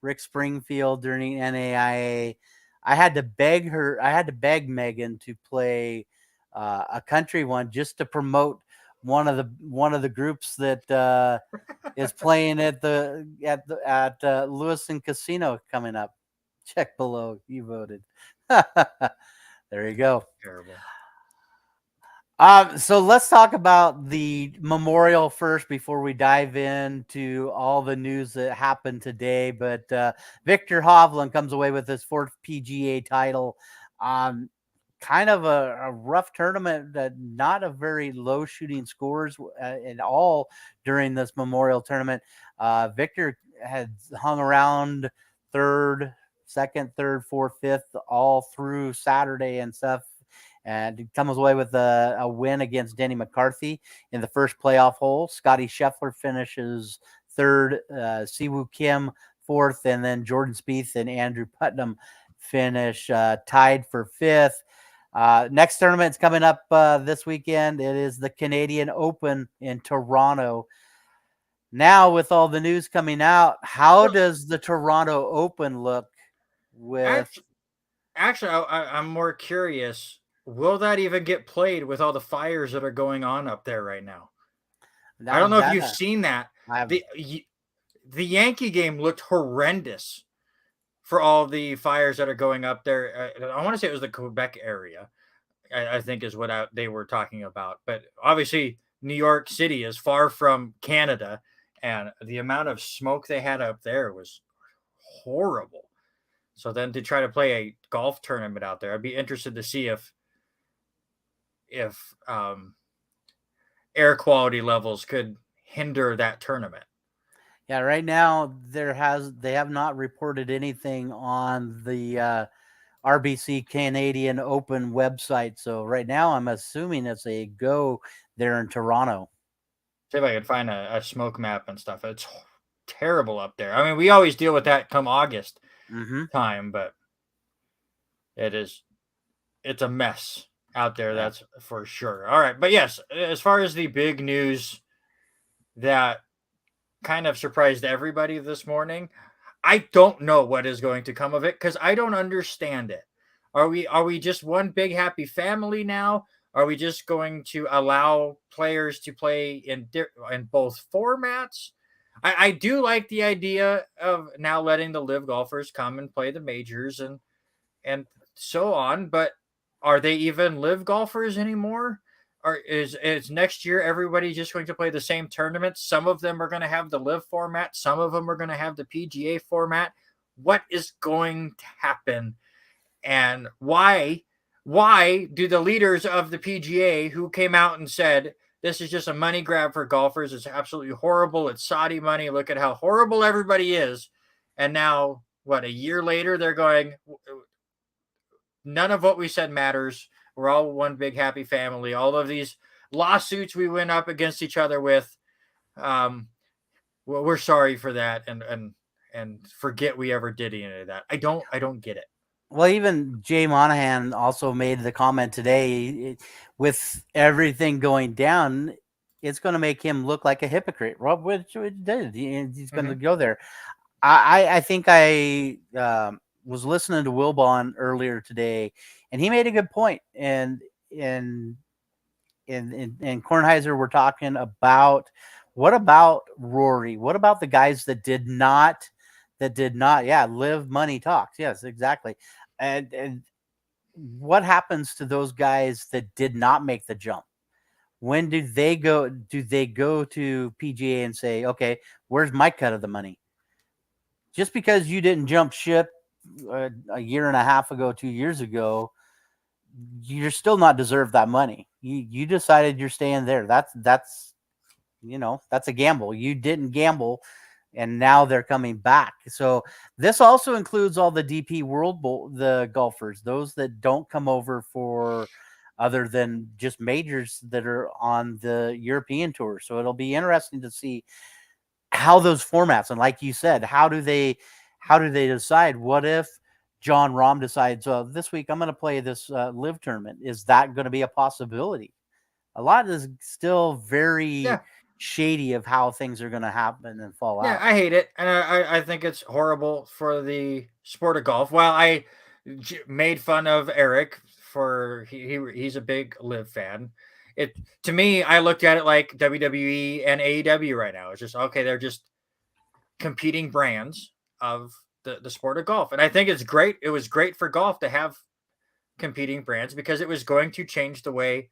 Rick Springfield during NAIA. I had to beg Megan to play a country one just to promote one of the groups that is playing at Lewiston Casino coming up. Check below. You voted. There you go. Terrible. So let's talk about the memorial first before we dive into all the news that happened today. But Victor Hovland comes away with his 4th PGA title. Kind of a rough tournament, not a very low shooting scores at all during this memorial tournament. Victor had hung around 3rd, 2nd, 3rd, 4th, 5th all through Saturday and stuff. And he comes away with a win against Denny McCarthy in the first playoff hole. Scotty Scheffler finishes 3rd, Siwoo Kim 4th, and then Jordan Spieth and Andrew Putnam finish tied for 5th. Next tournament's coming up this weekend. It is the Canadian Open in Toronto. Now, with all the news coming out, how does the Toronto Open look with... Actually, I'm more curious. Will that even get played with all the fires that are going on up there right now? I don't know if you've seen that. The Yankee game looked horrendous for all the fires that are going up there. I want to say it was the Quebec area, I think is what they were talking about. But obviously, New York City is far from Canada, and the amount of smoke they had up there was horrible. So then to try to play a golf tournament out there, I'd be interested to see if air quality levels could hinder that tournament. Yeah, right now they have not reported anything on the RBC Canadian Open website. So right now I'm assuming it's a go there in Toronto. See if I could find a smoke map and stuff. It's terrible up there. I mean, we always deal with that come August time, but it's a mess out there. That's for sure. All right. But yes, as far as the big news that kind of surprised everybody this morning, I don't know what is going to come of it because I don't understand it. Are we just one big happy family now? Are we just going to allow players to play in both formats? I do like the idea of now letting the live golfers come and play the majors and so on, but are they even live golfers anymore? Or is next year everybody just going to play the same tournaments? Some of them are going to have the live format. Some of them are going to have the PGA format. What is going to happen? And why do the leaders of the PGA who came out and said, this is just a money grab for golfers. It's absolutely horrible. It's Saudi money. Look at how horrible everybody is. And now, a year later, they're going, none of what we said matters. We're all one big happy family. All of these lawsuits we went up against each other with, well, we're sorry for that, and forget we ever did any of that. I don't get it. Well, even Jay Monahan also made the comment today, with everything going down, it's going to make him look like a hypocrite. Rob, which it did. He's going to go there. I think I was listening to Wilbon earlier today, and he made a good point. And Kornheiser were talking about, what about Rory? What about the guys that did not? Yeah, live money talks. Yes, exactly. And what happens to those guys that did not make the jump? When do they go? Do they go to PGA and say, okay, where's my cut of the money? Just because you didn't jump ship a year and a half ago, 2 years ago, you're still not deserve that money. You decided you're staying there. That's that's a gamble. You didn't gamble, and now they're coming back. So this also includes all the DP World Bowl, the golfers, those that don't come over for other than just majors that are on the European tour. So it'll be interesting to see how those formats, and like you said, how do they decide? What if John Rahm decides, this week I'm going to play this live tournament? Is that going to be a possibility? A lot is still very shady of how things are going to happen and fall out. Yeah, I hate it, and I think it's horrible for the sport of golf. Well, I made fun of Eric for he's a big live fan. It to me, I looked at it like WWE and AEW right now. It's just okay, they're just competing brands of the sport of golf, and I think it's great. It was great for golf to have competing brands because it was going to change the way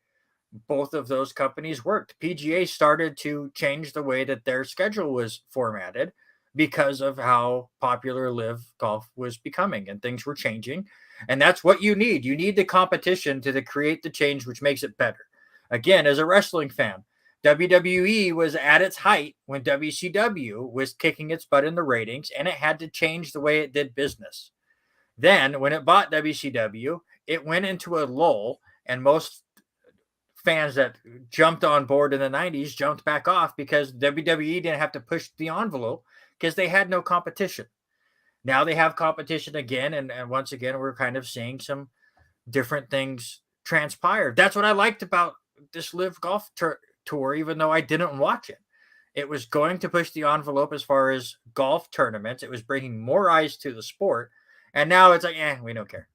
both of those companies worked. PGA started to change the way that their schedule was formatted because of how popular live golf was becoming, and things were changing. And that's what you need. You need the competition to create the change, which makes it better. Again, as a wrestling fan, WWE was at its height when WCW was kicking its butt in the ratings, and it had to change the way it did business. Then, when it bought WCW, it went into a lull, and most fans that jumped on board in the 90s jumped back off because WWE didn't have to push the envelope because they had no competition. Now they have competition again, and once again, we're kind of seeing some different things transpire. That's what I liked about this live golf tour, even though I didn't watch it. It was going to push the envelope as far as golf tournaments. It was bringing more eyes to the sport. And now it's like, we don't care.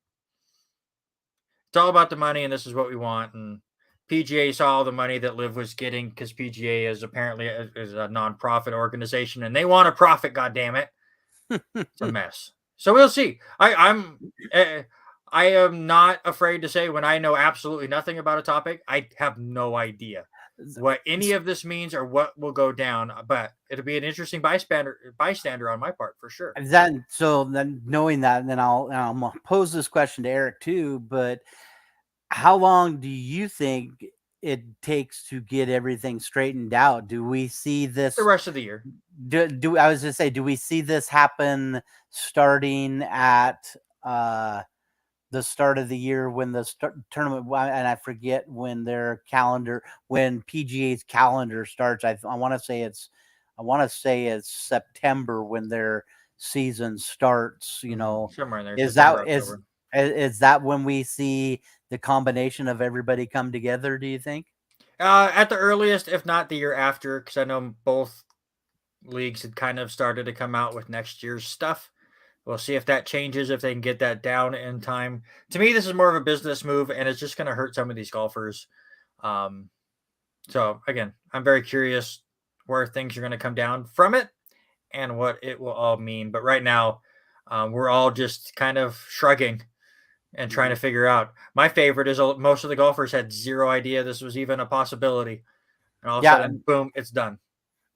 It's all about the money, and this is what we want. And PGA saw all the money that Liv was getting because PGA is apparently a nonprofit organization, and they want a profit. God damn it, it's a mess. So we'll see. I am not afraid to say when I know absolutely nothing about a topic, I have no idea what any of this means or what will go down. But it'll be an interesting bystander on my part for sure. So then knowing that, and then I'll pose this question to Eric too. But how long do you think it takes to get everything straightened out? Do we see this the rest of the year? Do I was just say, do we see this happen starting at the start of the year when the tournament, and I forget when when PGA's calendar starts. I want to say it's September when their season starts. Somewhere in there. Is that when we see the combination of everybody come together? Do you think? At the earliest, if not the year after, because I know both leagues had kind of started to come out with next year's stuff. We'll see if that changes, if they can get that down in time. To me, this is more of a business move, and it's just going to hurt some of these golfers. So, again, I'm very curious where things are going to come down from it and what it will all mean. But right now, we're all just kind of shrugging and trying to figure out. My favorite is most of the golfers had zero idea this was even a possibility. And all of a sudden, boom, it's done.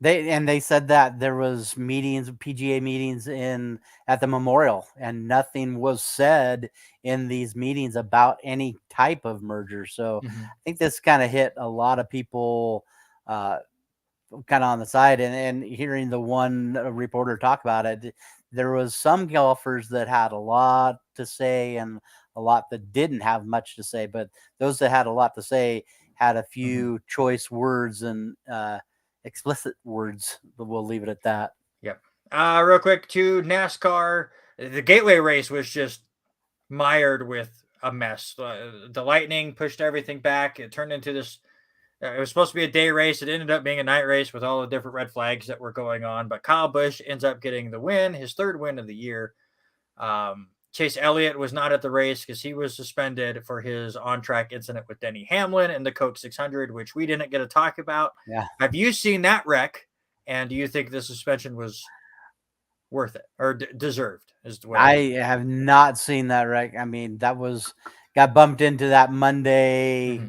They said that there was PGA meetings at the Memorial, and nothing was said in these meetings about any type of merger. So I think this kind of hit a lot of people kind of on the side, and hearing the one reporter talk about it, there was some golfers that had a lot to say and a lot that didn't have much to say, but those that had a lot to say had a few choice words, and explicit words. But we'll leave it at that. Yep. Real quick to NASCAR, the Gateway race was just mired with a mess. The lightning pushed everything back. It turned into this. It was supposed to be a day race. It ended up being a night race with all the different red flags that were going on. But Kyle Busch ends up getting the win, his third win of the year. Chase Elliott was not at the race because he was suspended for his on-track incident with Denny Hamlin in the Coke 600, which we didn't get to talk about. Yeah. Have you seen that wreck? And do you think the suspension was worth it or deserved? I have not seen that wreck. I mean, that got bumped into that Monday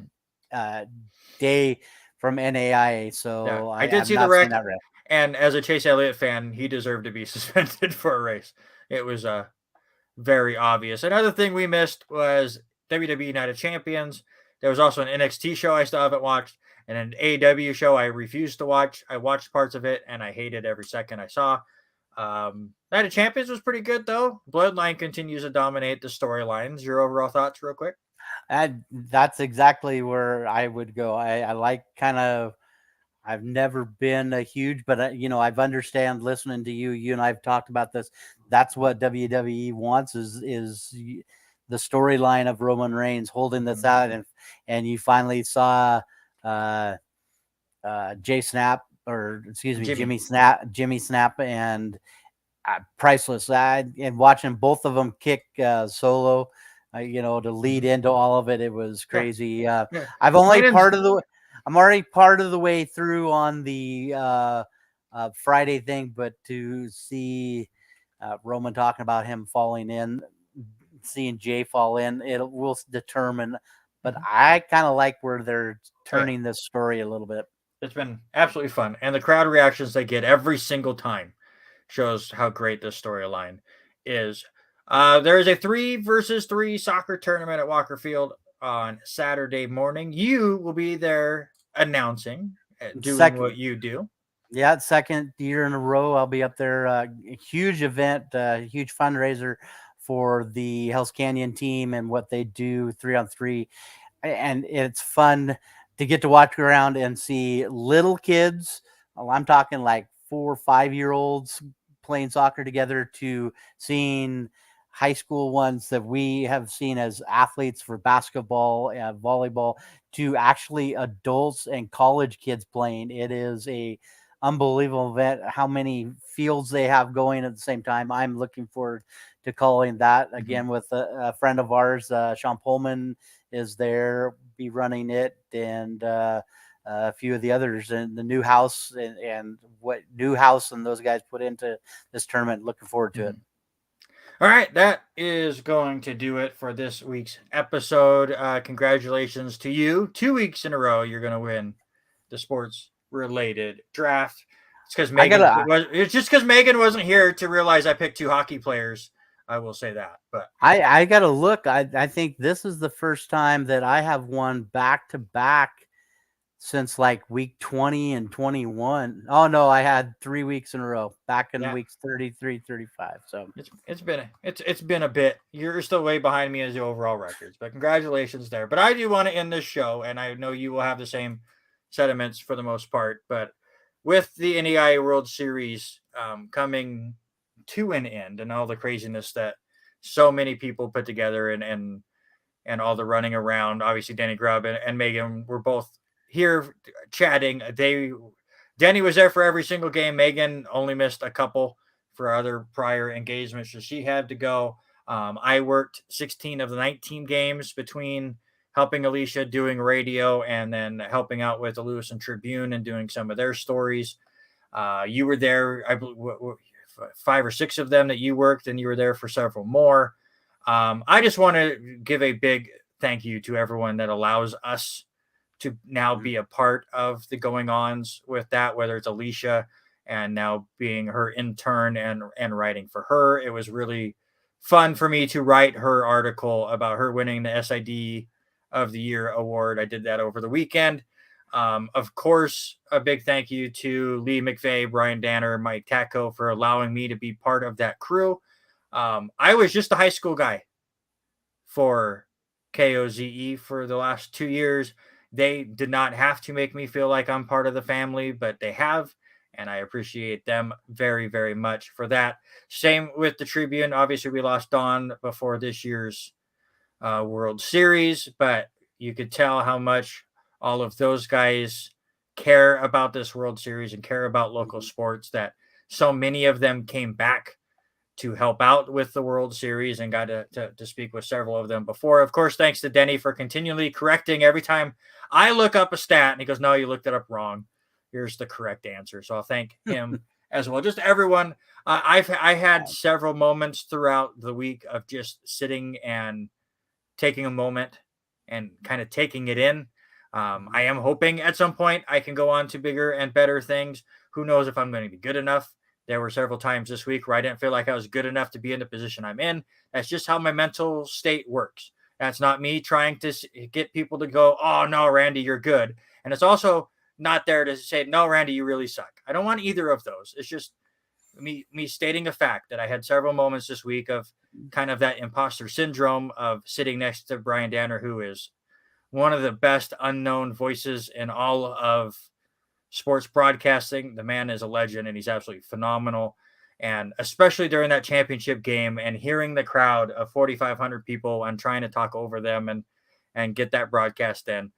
day from NAIA. So yeah, I did have see not the wreck. seen that wreck. And as a Chase Elliott fan, he deserved to be suspended for a race. It was very obvious. Another thing we missed was WWE Night of Champions. There was also an NXT show I still haven't watched, and an AEW show I refused to watch. I watched parts of it, and I hated every second I saw. Night of Champions was pretty good, though. Bloodline continues to dominate the storylines. Your overall thoughts, real quick? That's exactly where I would go. I like kind of. I've never been a huge, but I've understand listening to you. You and I've talked about this. That's what WWE wants is the storyline of Roman Reigns holding this out, and you finally saw Jimmy Snap, and priceless. And watching both of them kick Solo, to lead into all of it, it was crazy. Yeah. I'm already part of the way through on the Friday thing, but to see Roman talking about him falling in, seeing Jay fall in, it will determine. But I kind of like where they're turning this story a little bit. It's been absolutely fun, and the crowd reactions they get every single time shows how great this storyline is. There is a 3-versus-3 soccer tournament at Walker Field on Saturday morning. You will be there announcing, doing what you do. Yeah, second year in a row, I'll be up there. A huge event, huge fundraiser for the Hell's Canyon team and what they do 3-on-3. And it's fun to get to walk around and see little kids. I'm talking like 4 or 5-year-olds playing soccer together to seeing high school ones that we have seen as athletes for basketball and volleyball to actually adults and college kids playing. It is a unbelievable event. How many fields they have going at the same time. I'm looking forward to calling that again with a friend of ours. Sean Pullman is there, be running it, and a few of the others in the new house and what new house and those guys put into this tournament. Looking forward to it. All right, that is going to do it for this week's episode. Congratulations to you. 2 weeks in a row, you're going to win the sports-related draft. It's because it's just because Megan wasn't here to realize I picked 2 hockey players. I will say that, but I got to look. I think this is the first time that I have won back-to-back since like week 20 and 21. Oh no, I had 3 weeks in a row back in weeks 33, 35. So it's been a bit. You're still way behind me as the overall records, but congratulations there. But I do want to end this show, and I know you will have the same sentiments for the most part. But with the NAIA World Series coming to an end, and all the craziness that so many people put together, and all the running around, obviously Danny Grubb and Megan were both here chatting. Denny was there for every single game. Megan only missed a couple for other prior engagements, so she had to go. I worked 16 of the 19 games between helping Alicia doing radio and then helping out with the Lewiston Tribune and doing some of their stories. You were there, I believe, 5 or 6 of them that you worked, and you were there for several more. I just want to give a big thank you to everyone that allows us to now be a part of the going-ons with that, whether it's Alicia and now being her intern and writing for her. It was really fun for me to write her article about her winning the SID of the Year award. I did that over the weekend. Of course, a big thank you to Lee McVeigh, Brian Danner, Mike Tacko for allowing me to be part of that crew. I was just a high school guy for KOZE for the last 2 years. They did not have to make me feel like I'm part of the family, but they have. And I appreciate them very, very much for that. Same with the Tribune. Obviously, we lost Dawn before this year's World Series, but you could tell how much all of those guys care about this World Series and care about local sports, that so many of them came back to help out with the World Series, and got to speak with several of them before. Of course, thanks to Denny for continually correcting every time I look up a stat and he goes, "No, you looked it up wrong. Here's the correct answer." So I'll thank him as well. Just everyone. I had several moments throughout the week of just sitting and taking a moment and kind of taking it in. I am hoping at some point I can go on to bigger and better things. Who knows if I'm going to be good enough? There were several times this week where I didn't feel like I was good enough to be in the position I'm in. That's just how my mental state works. That's not me trying to get people to go, "Oh, no, Randy, you're good." And it's also not there to say, "No, Randy, you really suck." I don't want either of those. It's just me stating a fact that I had several moments this week of kind of that imposter syndrome of sitting next to Brian Danner, who is one of the best unknown voices in all of sports broadcasting. The man is a legend and he's absolutely phenomenal. And especially during that championship game and hearing the crowd of 4,500 people and trying to talk over them and get that broadcast in.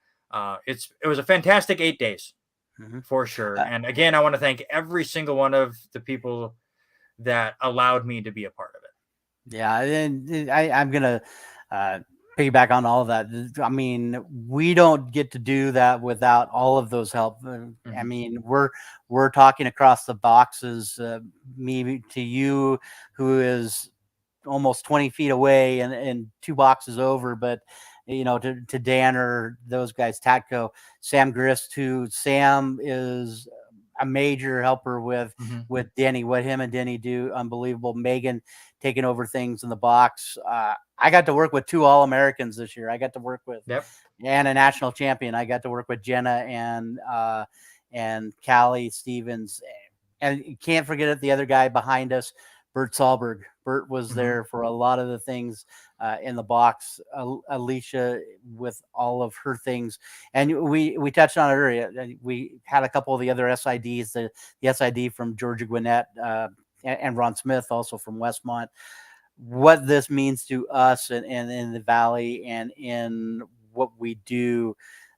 It was a fantastic 8 days for sure. And again, I want to thank every single one of the people that allowed me to be a part of it. Yeah, and I'm gonna piggyback on all of that. I mean, we don't get to do that without all of those help. I mean, we're talking across the boxes, me to you, who is almost 20 feet away and 2 boxes over, but to Danner, those guys, Tatko, Sam Grist, who Sam is a major helper with Denny. What him and Denny do, unbelievable. Megan taking over things in the box. I got to work with 2 All-Americans this year. I got to work with and a national champion. I got to work with Jenna and Callie Stevens, and you can't forget the other guy behind us, Bert Sahlberg. Bert was there for a lot of the things in the box. Alicia with all of her things. And we touched on it earlier. We had a couple of the other SIDs, the SID from Georgia Gwinnett and Ron Smith, also from Westmont. What this means to us and in the Valley and in what we do,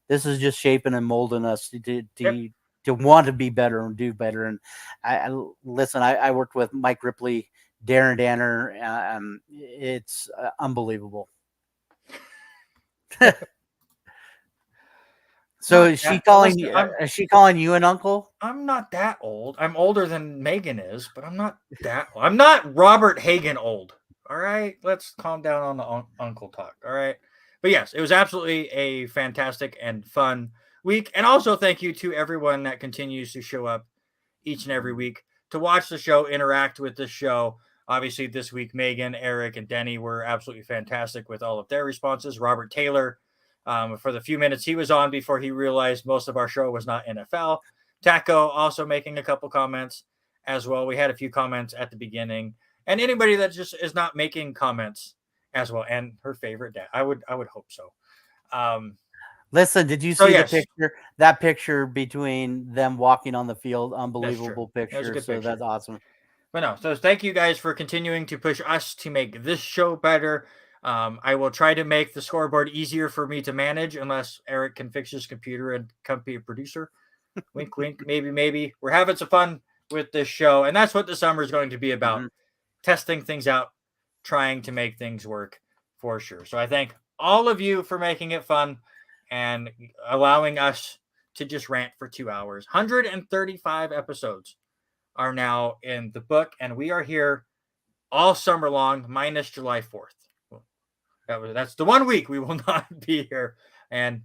this is just shaping and molding us to want to be better and do better. And I worked with Mike Ripley, Darren Danner. It's unbelievable. So is she calling you an uncle? I'm not that old. I'm older than Megan is, but I'm not that old. I'm not Robert Hagen old. All right, let's calm down on the uncle talk. All right. But yes, it was absolutely a fantastic and fun week. And also thank you to everyone that continues to show up each and every week to watch the show, interact with the show. Obviously, this week, Megan, Eric, and Denny were absolutely fantastic with all of their responses. Robert Taylor, for the few minutes he was on before he realized most of our show was not NFL. Taco also making a couple comments as well. We had a few comments at the beginning. And anybody that just is not making comments as well. And her favorite dad. I would hope so. Listen, did you see the picture? That picture between them walking on the field, unbelievable picture. So that's awesome. But no, so thank you guys for continuing to push us to make this show better. I will try to make the scoreboard easier for me to manage, unless Eric can fix his computer and come be a producer. Wink, wink. Maybe. We're having some fun with this show, and that's what the summer is going to be about. Testing things out, trying to make things work for sure. So I thank all of you for making it fun and allowing us to just rant for 2 hours. 135 episodes are now in the book, and we are here all summer long, minus July 4th. That's the 1 week we will not be here, and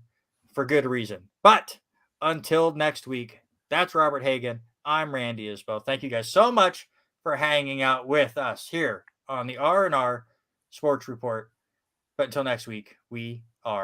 for good reason. But until next week, that's Robert Hagen. I'm Randy Isbell. Thank you guys so much for hanging out with us here on the R&R Sports Report. But until next week, we